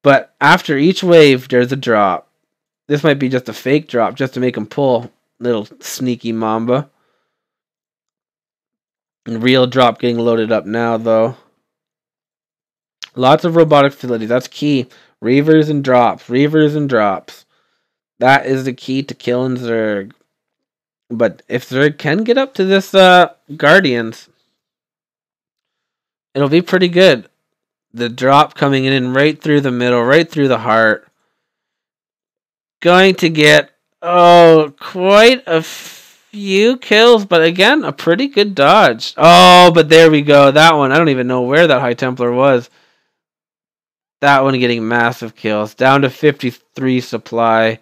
but after each wave, there's a drop. This might be just a fake drop, just to make him pull. Little sneaky Mamba. And real drop getting loaded up now, though. Lots of robotic facilities, that's key. Reavers and drops, Reavers and drops. That is the key to killing Zerg. But if Zerg can get up to this Guardians, it'll be pretty good. The drop coming in right through the middle, right through the heart. Going to get, quite a few kills, but again, a pretty good dodge. Oh, but there we go. That one, I don't even know where that High Templar was. That one getting massive kills. Down to 53 supply.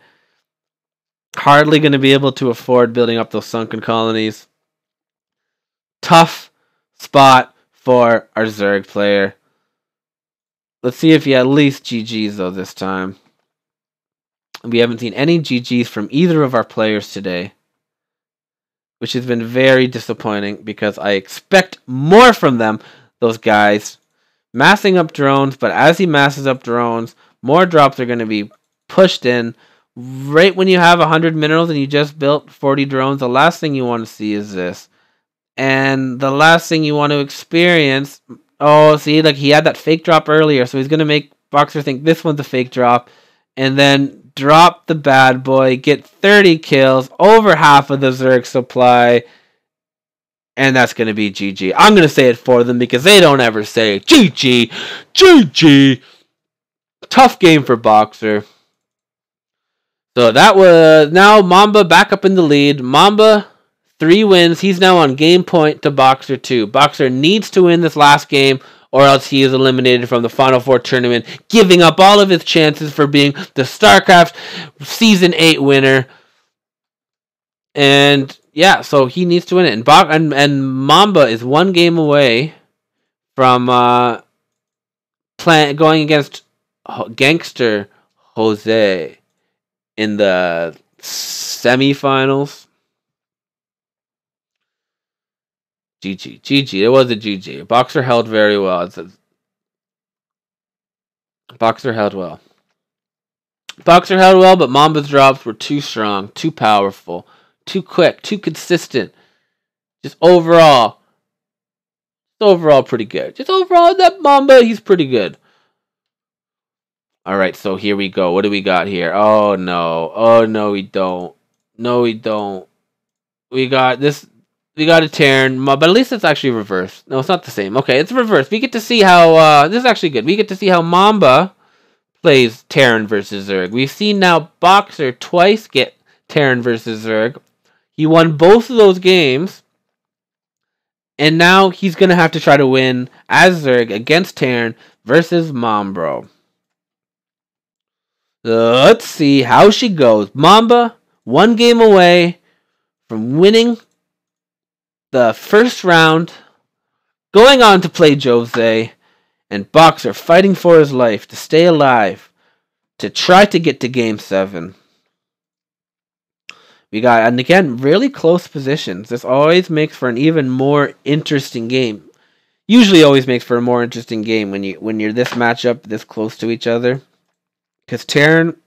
Hardly going to be able to afford building up those sunken colonies. Tough spot for our Zerg player. Let's see if he at least GG's though this time. We haven't seen any GG's from either of our players today, which has been very disappointing because I expect more from them, those guys. Massing up drones, but as he masses up drones, more drops are going to be pushed in. Right when you have 100 minerals and you just built 40 drones, the last thing you want to see is this. And the last thing you want to experience... Oh, see, like he had that fake drop earlier, so he's going to make Boxer think this one's a fake drop. And then drop the bad boy, get 30 kills, over half of the Zerg supply, and that's going to be GG. I'm going to say it for them because they don't ever say GG, GG. Tough game for Boxer. So that was now Mamba back up in the lead. Mamba, 3 wins. He's now on game point to Boxer 2. Boxer needs to win this last game, or else he is eliminated from the Final Four tournament, giving up all of his chances for being the StarCraft Season 8 winner. And yeah, so he needs to win it. And Mamba is 1 game away from going against Gangster Jose in the semifinals. GG. GG. It was a GG. Boxer held very well. Boxer held well. Boxer held well, but Mamba's drops were too strong, too powerful, too quick, too consistent. Just overall pretty good. Just overall, that Mamba, he's pretty good. Alright, so here we go. What do we got here? Oh, no. Oh, no, we don't. No, we don't. We got this... We got a Terran, but at least it's actually reversed. No, it's not the same. Okay, it's reversed. We get to see how... this is actually good. We get to see how Mamba plays Terran versus Zerg. We've seen now Boxer twice get Terran versus Zerg. He won both of those games. And now he's going to have to try to win as Zerg against Terran versus Mambro. Let's see how she goes. Mamba, 1 game away from winning the first round, going on to play Jose, and Boxer fighting for his life to stay alive to try to get to Game 7. We got, and again, really close positions. This always makes for an even more interesting game. Usually always makes for a more interesting game when you're this matchup this close to each other. Because Terran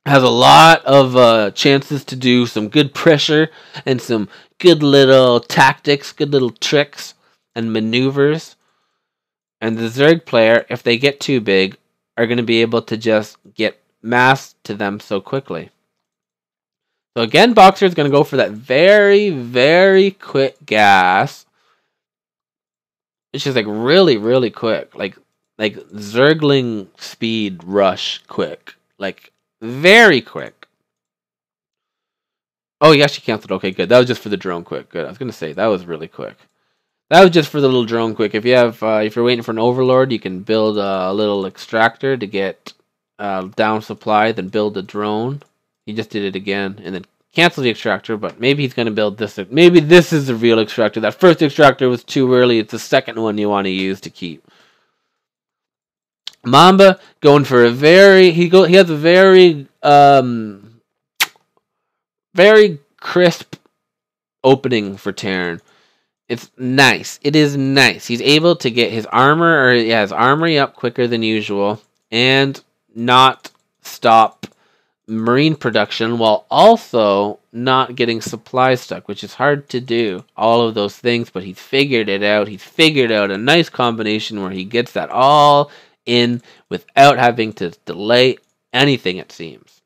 has a lot of chances to do some good pressure and some good little tactics, good little tricks and maneuvers. And the Zerg player, if they get too big, are going to be able to just get massed to them so quickly. So again, Boxer is going to go for that very, very quick gas. It's just like really, really quick. Like Zergling speed rush quick. Like very quick. Oh, he actually canceled. Okay, good. That was just for the drone quick. Good. I was going to say, that was really quick. That was just for the little drone quick. If you have, if you're waiting for an overlord, you can build a little extractor to get down supply, then build a drone. He just did it again, and then cancel the extractor, but maybe he's going to build this. Maybe this is the real extractor. That first extractor was too early. It's the second one you want to use to keep. Mamba going for a very... He has a very... very crisp opening for Terran. It's nice. It is nice. He's able to get his armor, or his armory up quicker than usual, and not stop marine production while also not getting supplies stuck, which is hard to do. All of those things, but he's figured it out. He's figured out a nice combination where he gets that all in without having to delay anything, it seems.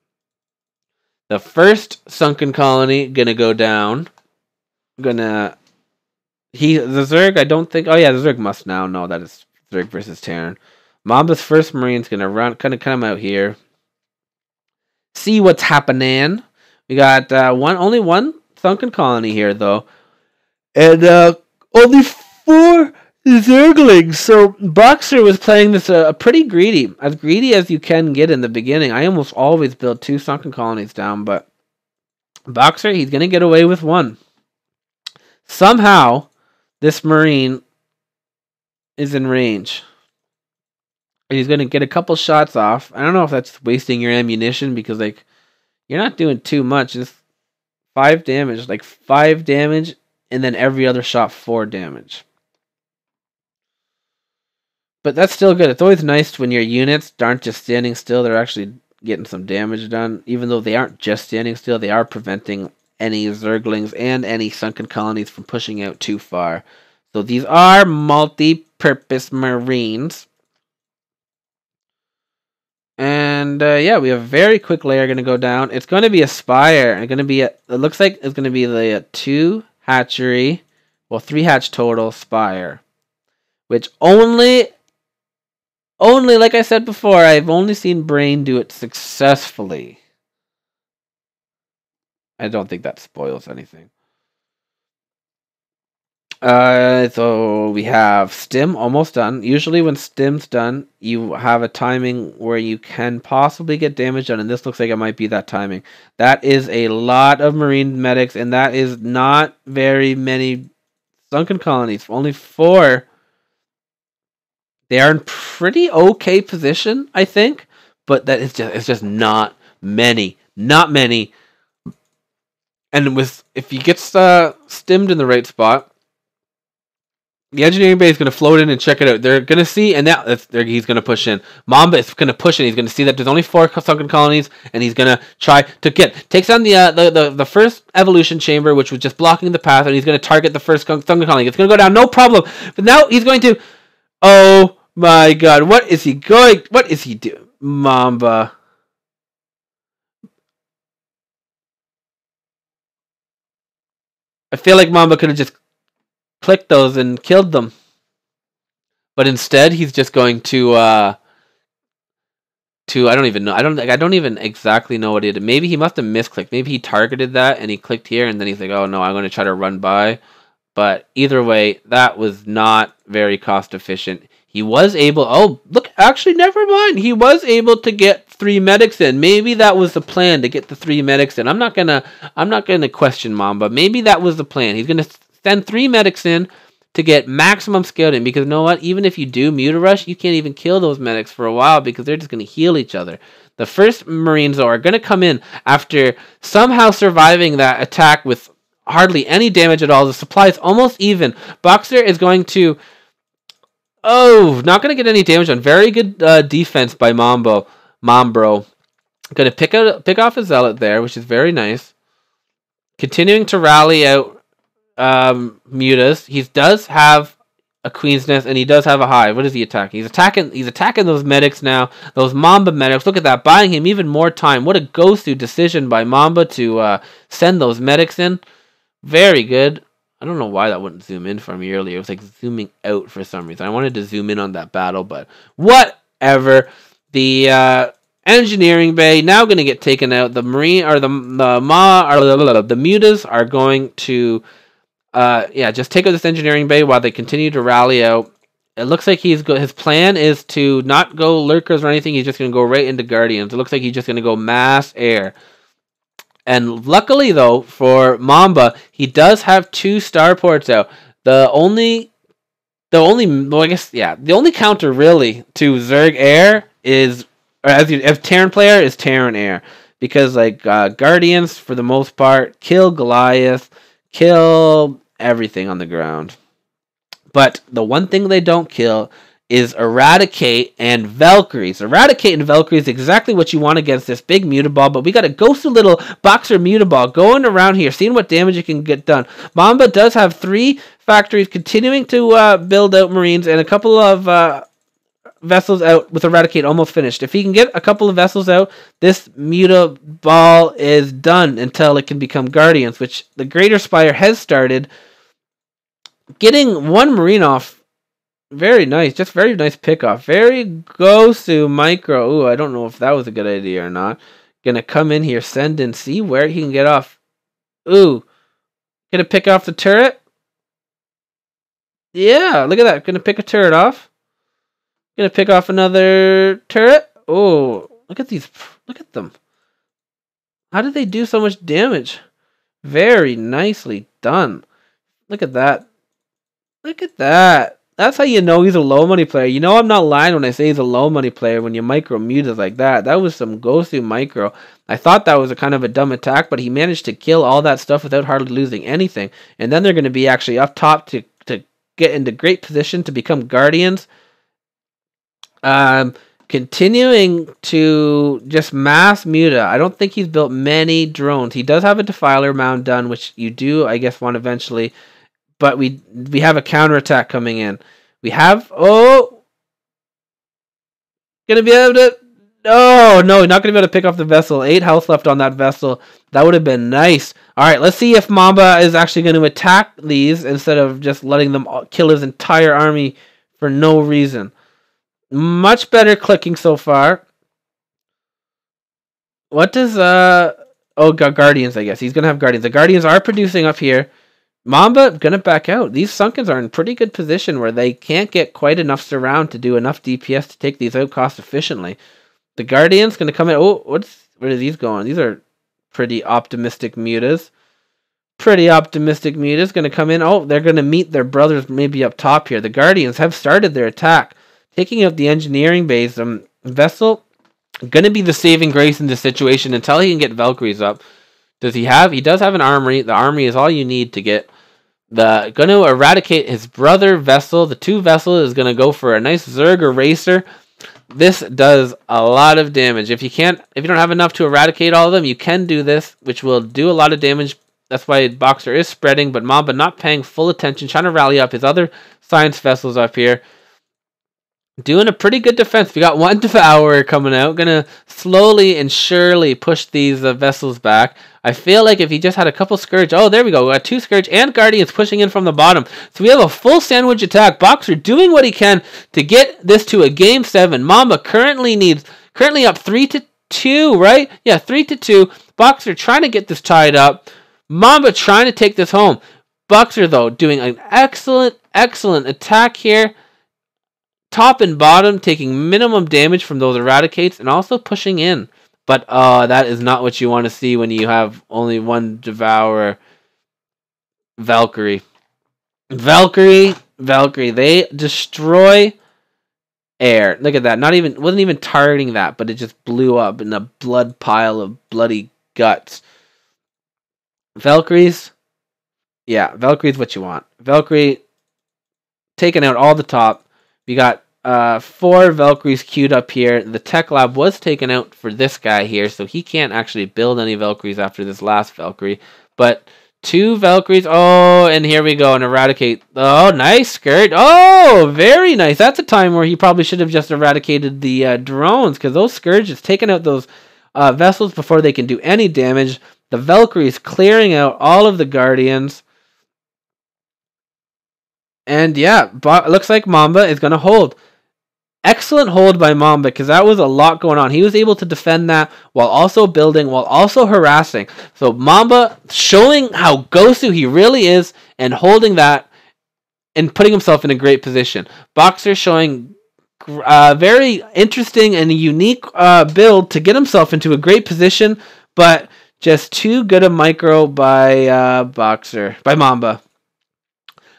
The first sunken colony gonna go down. The Zerg, I don't think. Oh yeah, the Zerg must now know that it's Zerg versus Terran. Mamba's first Marine's gonna come out here. See what's happening. We got only one sunken colony here though, and only 4 Zerglings. So BXER was playing this pretty greedy, as greedy as you can get in the beginning. I almost always build 2 sunken colonies down, but BXER, he's gonna get away with 1. Somehow, this Marine is in range. And he's gonna get a couple shots off. I don't know if that's wasting your ammunition because like you're not doing too much. Just 5 damage, like 5 damage, and then every other shot 4 damage. But that's still good. It's always nice when your units aren't just standing still. They're actually getting some damage done. Even though they aren't just standing still, they are preventing any Zerglings and any sunken colonies from pushing out too far. So these are multi-purpose Marines. And yeah, we have a very quick layer going to go down. It's going to be a Spire. It's going to be it looks like it's going to be the 2 hatchery, well 3 hatch total Spire, which only like I said before, I've only seen Brain do it successfully. I don't think that spoils anything. So we have Stim almost done. Usually when Stim's done, you have a timing where you can possibly get damage done, and this looks like it might be that timing. That is a lot of Marine medics, and that is not very many sunken colonies. Only 4. They are in pretty okay position, I think, but that is just not many. Not many. And if he gets stimmed in the right spot, the engineering bay is going to float in and check it out. They're going to see, and he's going to push in. Mamba is going to push in. He's going to see that there's only 4 sunken colonies, and he's going to try to takes down the first evolution chamber, which was just blocking the path, and he's going to target the first sunken colony. It's going to go down, no problem. But now he's going to. Oh my God! What is he doing, Mamba? I feel like Mamba could have just clicked those and killed them, but instead he's just going to I don't even know. I don't even exactly know what he did. Maybe he must have misclicked. Maybe he targeted that and he clicked here, and then he's like, "Oh no, I'm going to try to run by." But either way, that was not very cost efficient. He was able. Oh, look! Actually, never mind. He was able to get 3 medics in. Maybe that was the plan, to get the 3 medics in. I'm not gonna question Mamba. Maybe that was the plan. He's gonna send 3 medics in to get maximum scaled in, because you know what? Even if you do Mutarush, you can't even kill those medics for a while because they're just gonna heal each other. The first Marines are gonna come in after somehow surviving that attack with hardly any damage at all. The supply is almost even. BXER is going to. Oh, not going to get any damage on. Very good defense by Mambro. Going to pick off a Zealot there, which is very nice. Continuing to rally out Mutas. He does have a Queen's Nest, and he does have a Hive. What is he attacking? He's attacking those medics now. Those Mamba medics. Look at that. Buying him even more time. What a go-through decision by Mamba to send those medics in. Very good. I don't know why that wouldn't zoom in for me earlier. It was like zooming out for some reason. I wanted to zoom in on that battle, but whatever. The engineering bay now going to get taken out. The Marine or the Mutas are going to just take out this engineering bay while they continue to rally out. It looks like his plan is to not go lurkers or anything. He's just going to go right into Guardians. It looks like he's just going to go mass air. And luckily, though, for Mamba, he does have 2 starports out. The only counter really to Zerg Air is, or as Terran player, is Terran Air, because like Guardians for the most part kill Goliath, kill everything on the ground. But the one thing they don't kill is Eradicate and Valkyries. Eradicate and Valkyrie is exactly what you want against this big Mutaball, but we got a ghostly little BXER Mutaball going around here, seeing what damage it can get done. Mamba does have 3 factories continuing to build out Marines, and a couple of vessels out with Eradicate almost finished. If he can get a couple of vessels out, this Muta ball is done until it can become Guardians, which the Greater Spire has started. Getting one Marine off, very nice. Just very nice pickoff. Very Gosu Micro. Ooh, I don't know if that was a good idea or not. Gonna come in here, send in, see where he can get off. Ooh. Gonna pick off the turret. Yeah, look at that. Gonna pick a turret off. Gonna pick off another turret. Oh, look at these. Look at them. How did they do so much damage? Very nicely done. Look at that. Look at that. That's how you know he's a low money player. You know I'm not lying when I say he's a low money player when you micro mutas like that. That was some Gosu micro. I thought that was a kind of a dumb attack, but he managed to kill all that stuff without hardly losing anything. And then they're going to be actually up top to get into great position to become Guardians. Continuing to just mass Muta. I don't think he's built many drones. He does have a Defiler mound done, which you do, I guess, want eventually. But we have a counterattack coming in. We have... Oh! Gonna be able to... Oh, no, not gonna be able to pick off the vessel. 8 health left on that vessel. That would have been nice. Alright, let's see if Mamba is actually going to attack these instead of just letting them kill his entire army for no reason. Much better clicking so far. What does... Oh, Guardians, I guess. He's going to have Guardians. The Guardians are producing up here. Mamba gonna back out. These Sunkens are in pretty good position where they can't get quite enough surround to do enough DPS to take these out cost efficiently. The Guardian's gonna come in. Oh, where are these going? These are pretty optimistic mutas. Pretty optimistic mutas gonna come in. Oh, they're gonna meet their brothers maybe up top here. The Guardians have started their attack, taking out the engineering base. Vessel gonna be the saving grace in this situation until he can get Valkyries up. Does he have? He does have an armory. The armory is all you need to get. Going to eradicate his brother vessel. The 2 vessel is going to go for a nice Zerg Eraser. This does a lot of damage. If you don't have enough to eradicate all of them, you can do this, which will do a lot of damage. That's why Boxer is spreading, but Mamba not paying full attention, trying to rally up his other science vessels up here. Doing a pretty good defense. We got 1 Devourer coming out. Gonna slowly and surely push these vessels back. I feel like if he just had a couple Scourge... Oh, there we go. We got 2 Scourge and Guardians pushing in from the bottom. So we have a full sandwich attack. Boxer doing what he can to get this to a Game 7. Mamba currently up 3-2, right? Yeah, 3-2. Boxer trying to get this tied up. Mamba trying to take this home. Boxer, though, doing an excellent attack here. Top and bottom, taking minimum damage from those Eradicates and also pushing in. But that is not what you want to see when you have only 1 Devourer. Valkyrie. They destroy air. Look at that. Wasn't even targeting that, but it just blew up in a blood pile of bloody guts. Valkyries. Yeah, Valkyrie's what you want. Valkyrie taking out all the top. We got 4 Valkyries queued up here. The Tech Lab was taken out for this guy here, so he can't actually build any Valkyries after this last Valkyrie. But 2 Valkyries. Oh, and here we go. And eradicate. Oh, nice skirt. Oh, very nice. That's a time where he probably should have just eradicated the drones, because those Scourges taking out those vessels before they can do any damage. The Valkyries clearing out all of the Guardians. And yeah, it looks like Mamba is going to hold. Excellent hold by Mamba, because that was a lot going on. He was able to defend that while also building, while also harassing. So Mamba showing how Gosu he really is and holding that and putting himself in a great position. Boxer showing very interesting and unique build to get himself into a great position, but just too good a micro by Mamba.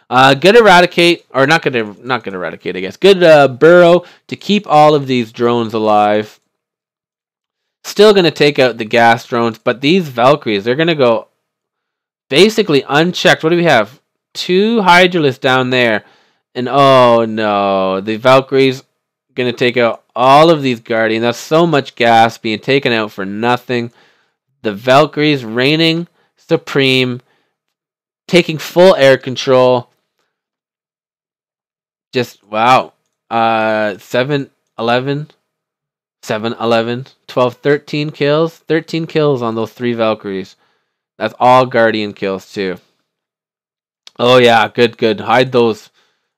Good eradicate, or not good eradicate, I guess. Good burrow to keep all of these drones alive. Still going to take out the gas drones, but these Valkyries, they're going to go basically unchecked. What do we have? 2 Hydralisks down there. And oh no, the Valkyries going to take out all of these Guardians. That's so much gas being taken out for nothing. The Valkyries reigning supreme, taking full air control. Just wow. 7 11, 7, 11, 12, 13 kills. 13 kills on those 3 Valkyries. That's all Guardian kills, too. Oh, yeah. Good, good. Hide those.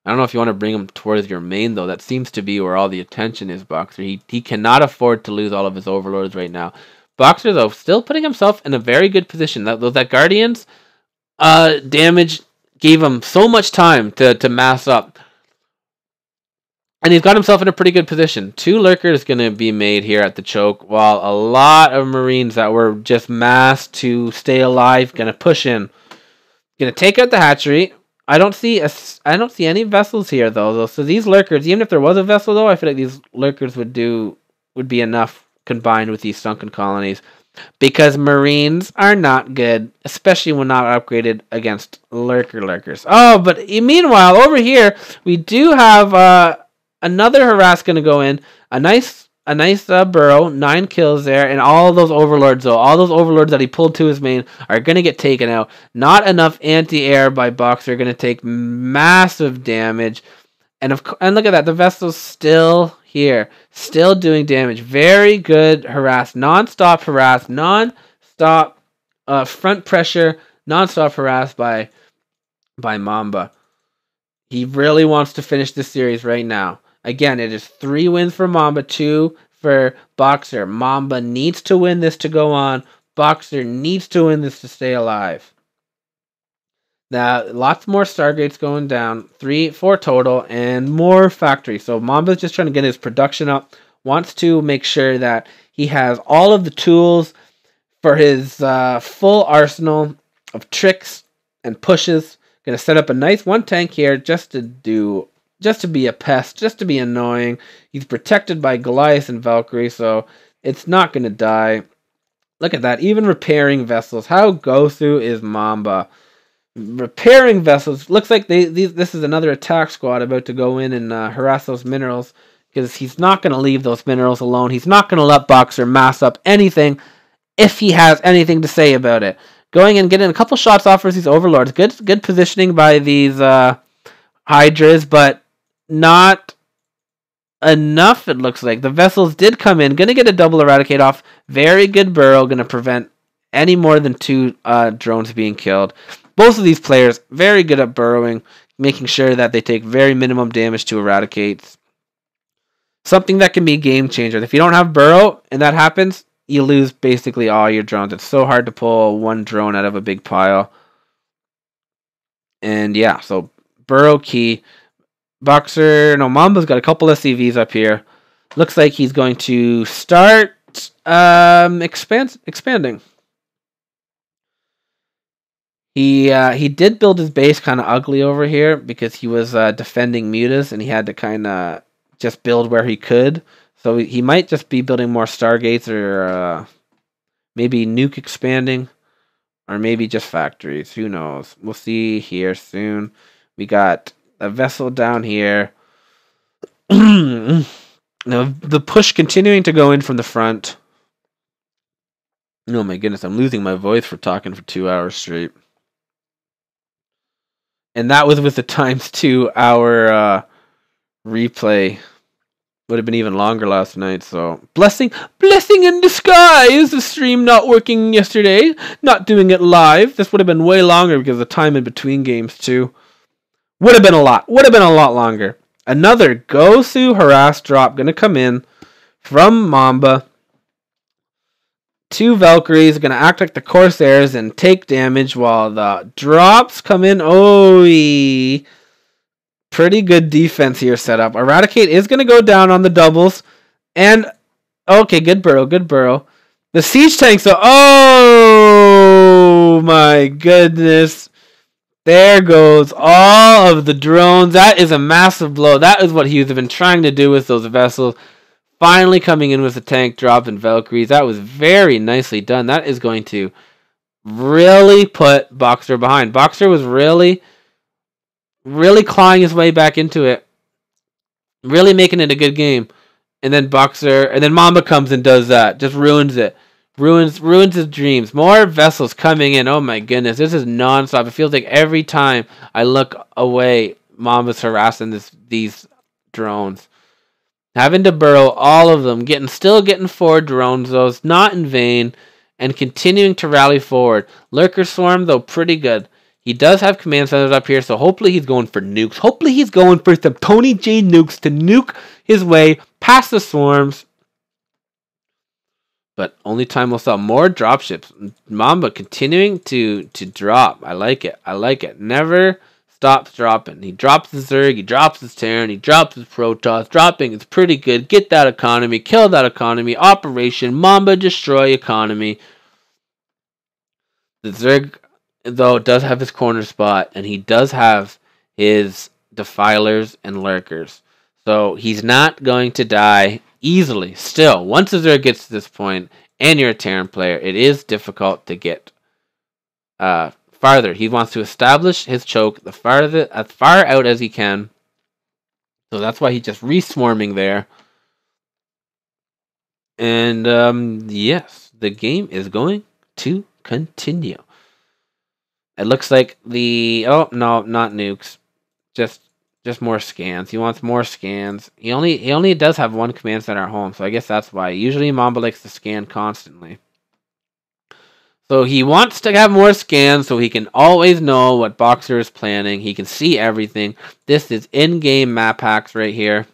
I don't know if you want to bring them towards your main, though. That seems to be where all the attention is, Boxer. He cannot afford to lose all of his Overlords right now. Boxer, though, still putting himself in a very good position. That Guardians damage gave him so much time to mass up. And he's got himself in a pretty good position. 2 Lurkers going to be made here at the choke, while a lot of Marines that were just massed to stay alive going to push in. Going to take out the hatchery. I don't see any vessels here though. So these Lurkers, even if there was a vessel though, I feel like these Lurkers would be enough combined with these sunken colonies, because Marines are not good, especially when not upgraded against Lurkers. Oh, but meanwhile over here we do have another harass going to go in. A nice burrow, 9 kills there, and all those Overlords though, all those Overlords that he pulled to his main are going to get taken out. Not enough anti-air by Boxer, going to take massive damage. And look at that, the vessel's still here, still doing damage. Very good harass, non-stop harass, non-stop front pressure, non-stop harass by Mamba. He really wants to finish this series right now. Again, it is 3 wins for Mamba, 2 for Boxer. Mamba needs to win this to go on. Boxer needs to win this to stay alive. Now, lots more Stargates going down. 4 total, and more factory. So Mamba's just trying to get his production up. Wants to make sure that he has all of the tools for his full arsenal of tricks and pushes. Going to set up a nice 1 tank here just to be a pest, just to be annoying. He's protected by Goliath and Valkyrie, so it's not going to die. Look at that, even repairing vessels. How Gosu is Mamba. Repairing vessels. Looks like this is another attack squad about to go in and harass those minerals, because he's not going to leave those minerals alone. He's not going to let Boxer mass up anything if he has anything to say about it. Going and getting a couple shots off for these Overlords. Good positioning by these Hydras, but not enough, it looks like. The vessels did come in. Going to get a double eradicate off. Very good burrow. Going to prevent any more than 2 drones being killed. Both of these players very good at burrowing, making sure that they take very minimum damage to eradicates. Something that can be a game changer. If you don't have burrow and that happens, you lose basically all your drones. It's so hard to pull 1 drone out of a big pile. And yeah, so burrow key. Mamba's got a couple SCVs up here. Looks like he's going to start expanding. He did build his base kind of ugly over here because he was defending mutas, and he had to kind of just build where he could. So he might just be building more Stargates, or maybe nuke expanding, or maybe just factories. Who knows? We'll see here soon. We got a vessel down here. Now the push continuing to go in from the front. Oh my goodness, I'm losing my voice for talking for 2 hours straight. And that was with the times 2 hour replay. Would have been even longer last night, so blessing in disguise. The stream not working yesterday, not doing it live. This would have been way longer because of the time in between games too. Would have been a lot longer. Another Gosu harass drop going to come in from Mamba. 2 Valkyries are going to act like the Corsairs and take damage while the drops come in. Pretty good defense here set up. Eradicate is going to go down on the doubles. And, okay, good burrow. The siege tanks, oh my goodness. There goes all of the drones. That is a massive blow. That is what he's been trying to do with those vessels. Finally coming in with the tank drop and Valkyries. That was very nicely done. That is going to really put Boxer behind. Boxer was really clawing his way back into it. Really making it a good game. And then Mamba comes and does that. Just ruins it. Ruins his dreams. More vessels coming in. Oh my goodness. This is non-stop. It feels like every time I look away, Mamba's harassing these drones. Having to burrow all of them, still getting 4 drones, though, it's not in vain, and continuing to rally forward. Lurker Swarm, though, pretty good. He does have command centers up here, so hopefully he's going for nukes. Hopefully he's going for some Tony J nukes to nuke his way past the swarms. But only time will tell. More dropships. Mamba continuing to drop. I like it. I like it. Never stops dropping. He drops his Zerg, he drops his Terran, he drops his Protoss. Dropping is pretty good. Get that economy. Kill that economy. Operation Mamba Destroy economy. The Zerg, though, does have his corner spot, and he does have his Defilers and Lurkers. So he's not going to die easily. Still, once the Zerg gets to this point, and you're a Terran player, it is difficult to get farther. He wants to establish his choke as far out as he can. So that's why he's just re-swarming there. And yes, the game is going to continue. It looks like oh no, not nukes. Just more scans. He wants more scans. He only does have 1 command center at home, so I guess that's why. Usually Mamba likes to scan constantly. So he wants to have more scans so he can always know what BXER is planning. He can see everything. This is in-game map hacks right here.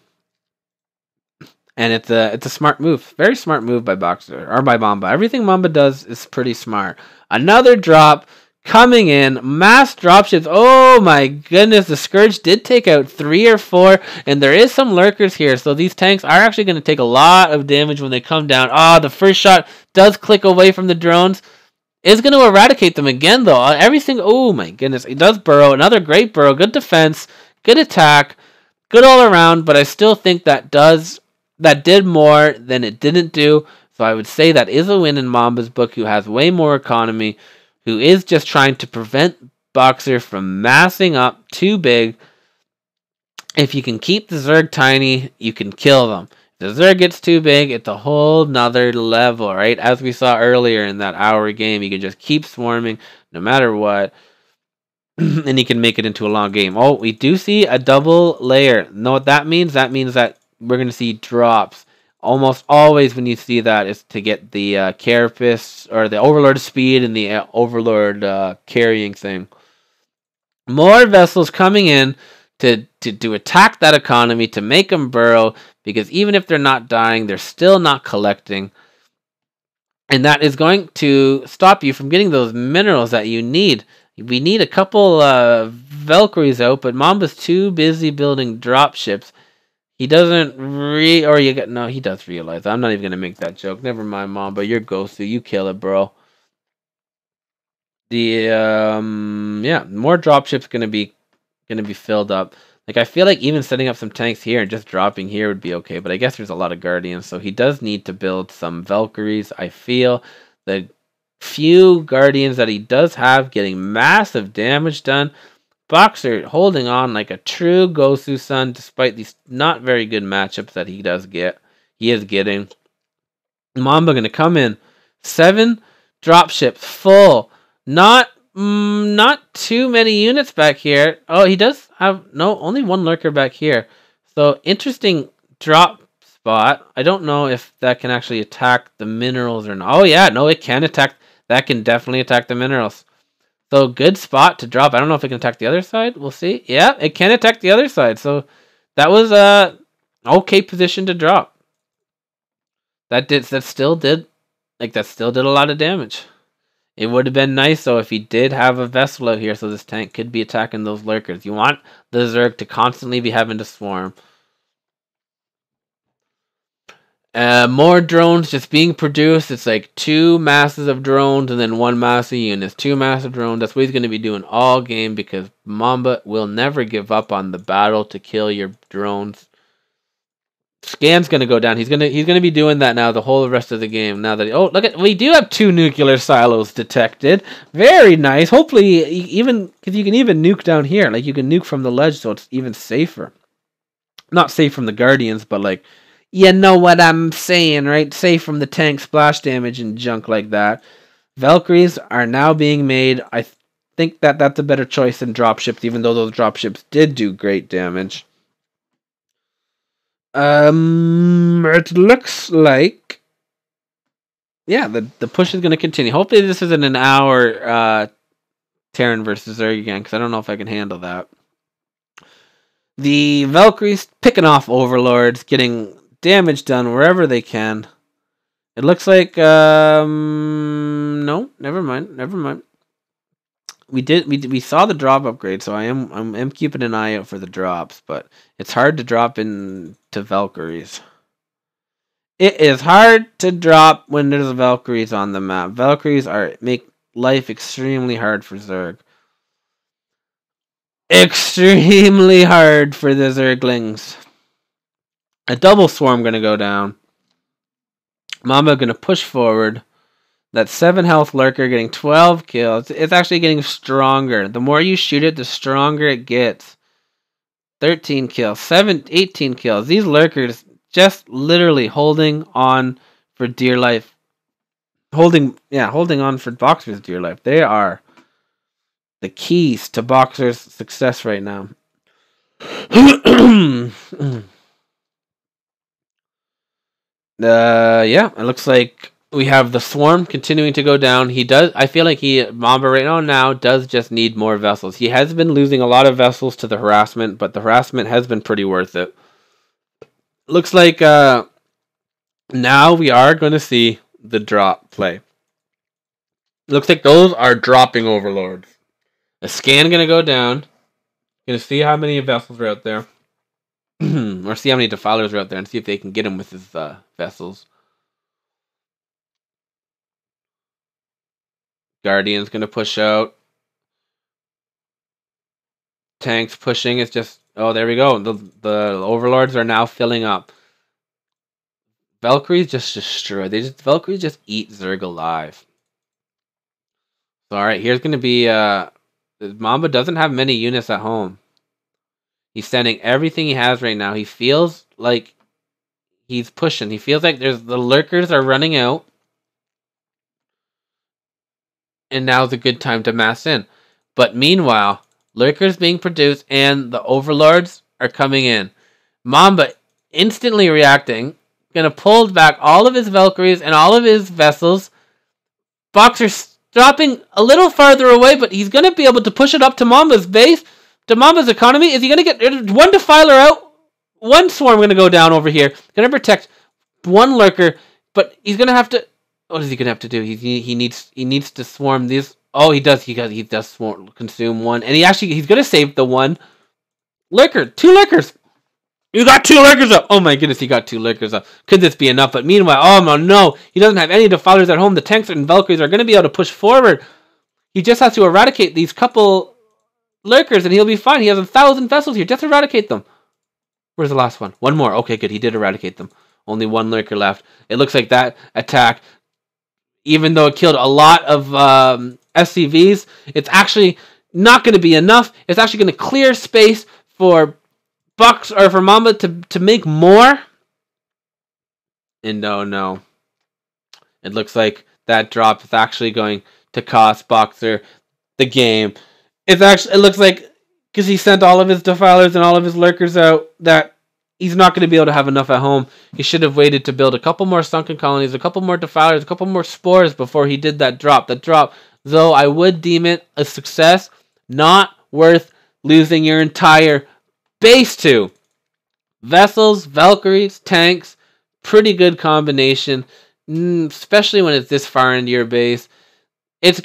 And it's a smart move. Very smart move by BXER, or by Mamba. Everything Mamba does is pretty smart. Another drop coming in. Mass dropships. Oh my goodness. The Scourge did take out 3 or 4. And there is some lurkers here. So these tanks are actually going to take a lot of damage when they come down. The first shot does click away from the drones. It's going to eradicate them again, though. Everything. Oh my goodness. He does burrow. Another great burrow. Good defense. Good attack. Good all around. But I still think that did more than it didn't do. So I would say that is a win in Mamba's book, who has way more economy, who is just trying to prevent BXER from massing up too big. If you can keep the Zerg tiny, you can kill them. If the Zerg gets too big, it's a whole nother level, right? As we saw earlier in that hour game, you can just keep swarming no matter what, and you can make it into a long game. Oh, we do see a double layer. Know what that means? That means that we're going to see drops. Almost always when you see that is to get the Carapace or the Overlord speed and the Overlord carrying thing. More vessels coming in to attack that economy, to make them burrow, because even if they're not dying, they're still not collecting. And that is going to stop you from getting those minerals that you need. We need a couple Valkyries out, but Mamba's too busy building dropships. He doesn't he does realize. I'm not even gonna make that joke. Never mind, Mamba. You're Gosu. You kill it, bro. The more dropships gonna be filled up. Like, I feel like even setting up some tanks here and just dropping here would be okay, but I guess there's a lot of Guardians, so he does need to build some Valkyries. I feel the few Guardians that he does have getting massive damage done. BXER holding on like a true Gosu-san, despite these not very good matchups that he is getting. Mamba gonna come in 7 dropships full. Not too many units back here. Oh, he does have only 1 lurker back here. So interesting drop spot. I don't know if that can actually attack the minerals or not. Oh yeah, no, it can attack. That can definitely attack the minerals. So good spot to drop. I don't know if it can attack the other side. We'll see. Yeah, it can attack the other side. So that was a okay position to drop. That still did a lot of damage. It would have been nice though if he did have a vessel out here, so this tank could be attacking those lurkers. You want the Zerg to constantly be having to swarm. More drones just being produced. It's like 2 masses of drones and then 1 mass of units. 2 massive drones. That's what he's going to be doing all game, because Mamba will never give up on the battle to kill your drones. Scan's going to go down. He's going to be doing that now the whole rest of the game. Now that we do have 2 nuclear silos detected. Very nice. Hopefully, even because you can even nuke down here. Like, you can nuke from the ledge, so it's even safer. Not safe from the Guardians, but like, you know what I'm saying, right? Safe from the tank splash damage and junk like that. Valkyries are now being made. I think that that's a better choice than dropships, even though those dropships did do great damage. It looks like, yeah, the push is going to continue. Hopefully this isn't an hour Terran versus Zerg again, because I don't know if I can handle that. The Valkyries picking off Overlords, getting damage done wherever they can. It looks like no, never mind. We saw the drop upgrade, so I'm keeping an eye out for the drops, but it's hard to drop into Valkyries. It is hard to drop when there's Valkyries on the map. Valkyries make life extremely hard for Zerg. Extremely hard for the Zerglings. A double swarm gonna go down. Mamba gonna push forward. That 7 health lurker getting 12 kills. It's actually getting stronger. The more you shoot it, the stronger it gets. 13 kills, 18 kills. These lurkers just literally holding on for dear life. Holding on for Boxer's dear life. They are the keys to Boxer's success right now. Yeah, it looks like we have the swarm continuing to go down. I feel like Mamba right now does just need more vessels. He has been losing a lot of vessels to the harassment, but the harassment has been pretty worth it. Looks like now we are going to see the drop play. Looks like those are dropping Overlords. A scan going to go down. Going to see how many vessels are out there. Or see how many defilers are out there and see if they can get him with his vessels. Guardian's going to push out. Tanks pushing. It's just... Oh, there we go. The Overlords are now filling up. Valkyries just destroy. Valkyries just eat Zerg alive. So, alright, here's going to be... Mamba doesn't have many units at home. He's sending everything he has right now. He feels like he's pushing. He feels like the lurkers are running out. And now's a good time to mass in. But meanwhile, lurkers being produced and the Overlords are coming in. Mamba instantly reacting. Gonna pull back all of his Valkyries and all of his vessels. Boxer's dropping a little farther away, but he's going to be able to push it up to Mamba's base, to Mamba's economy. Is he going to get one defiler out? One swarm going to go down over here. Going to protect one lurker, but he's going to have to... What is he going to have to do? He needs to swarm these... Oh, he does. He does swarm, consume one. And he's going to save the one lurker. 2 lurkers. You got 2 lurkers up. Oh my goodness, he got 2 lurkers up. Could this be enough? But meanwhile, oh no, he doesn't have any defilers at home. The tanks and Valkyries are going to be able to push forward. He just has to eradicate these couple lurkers and he'll be fine. He has 1,000 vessels here. Just eradicate them. Where's the last one? One more. Okay, good. He did eradicate them. Only 1 lurker left. It looks like that attack, even though it killed a lot of SCVs, it's actually not going to be enough. It's actually going to clear space for for Mamba to make more. And no. It looks like that drop is actually going to cost Boxer the game. It looks like, because he sent all of his defilers and all of his lurkers out, that he's not going to be able to have enough at home. He should have waited to build a couple more sunken colonies, a couple more defilers, a couple more spores before he did that drop. That drop, though, I would deem it a success, not worth losing your entire base to. Vessels, Valkyries, tanks, pretty good combination, especially when it's this far into your base. It's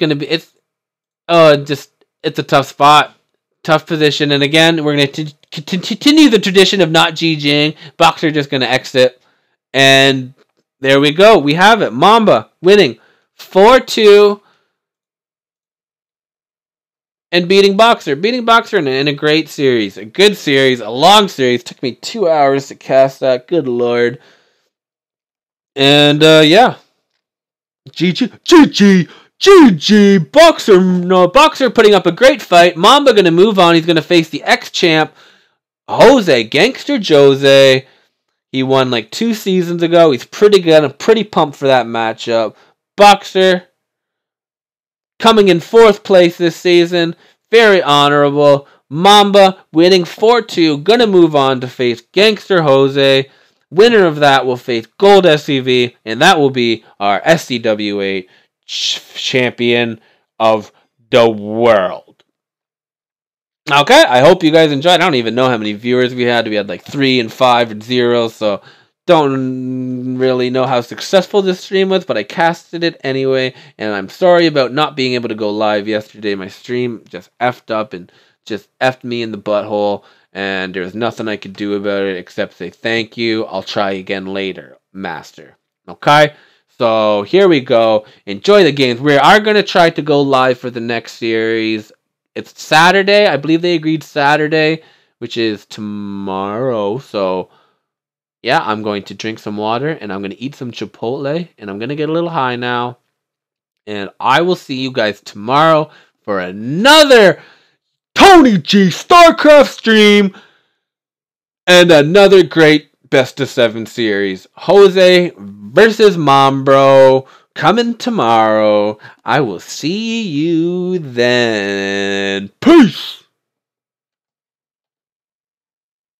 a tough spot, tough position, and again, we're going to continue the tradition of not GGing. Boxer just going to exit, and there we go. We have it. Mamba winning 4-2. And beating Boxer in a great series. A good series. A long series. Took me 2 hours to cast that. Good lord. And, yeah. GG. Boxer putting up a great fight. Mamba going to move on. He's going to face the ex-champ, Gangster Jose. He won like 2 seasons ago. He's pretty good. I'm pretty pumped for that matchup. Boxer coming in 4th place this season. Very honorable. Mamba winning 4-2. Gonna move on to face Gangster Jose. Winner of that will face Gold SCV, and that will be our SCW8 champion of the world. Okay, I hope you guys enjoyed. I don't even know how many viewers we had. We had like 3 and 5 and 0, so don't really know how successful this stream was, but I casted it anyway, and I'm sorry about not being able to go live yesterday. My stream just effed up and just effed me in the butthole, and there's nothing I could do about it except say thank you. I'll try again later, Master. Okay? So here we go. Enjoy the games. We are going to try to go live for the next series. It's Saturday. I believe they agreed Saturday, which is tomorrow. So, yeah, I'm going to drink some water, and I'm going to eat some Chipotle, and I'm going to get a little high now. And I will see you guys tomorrow for another Tony G StarCraft stream and another great Best of 7 series. Jose versus Mambro. Coming tomorrow. I will see you then. Peace!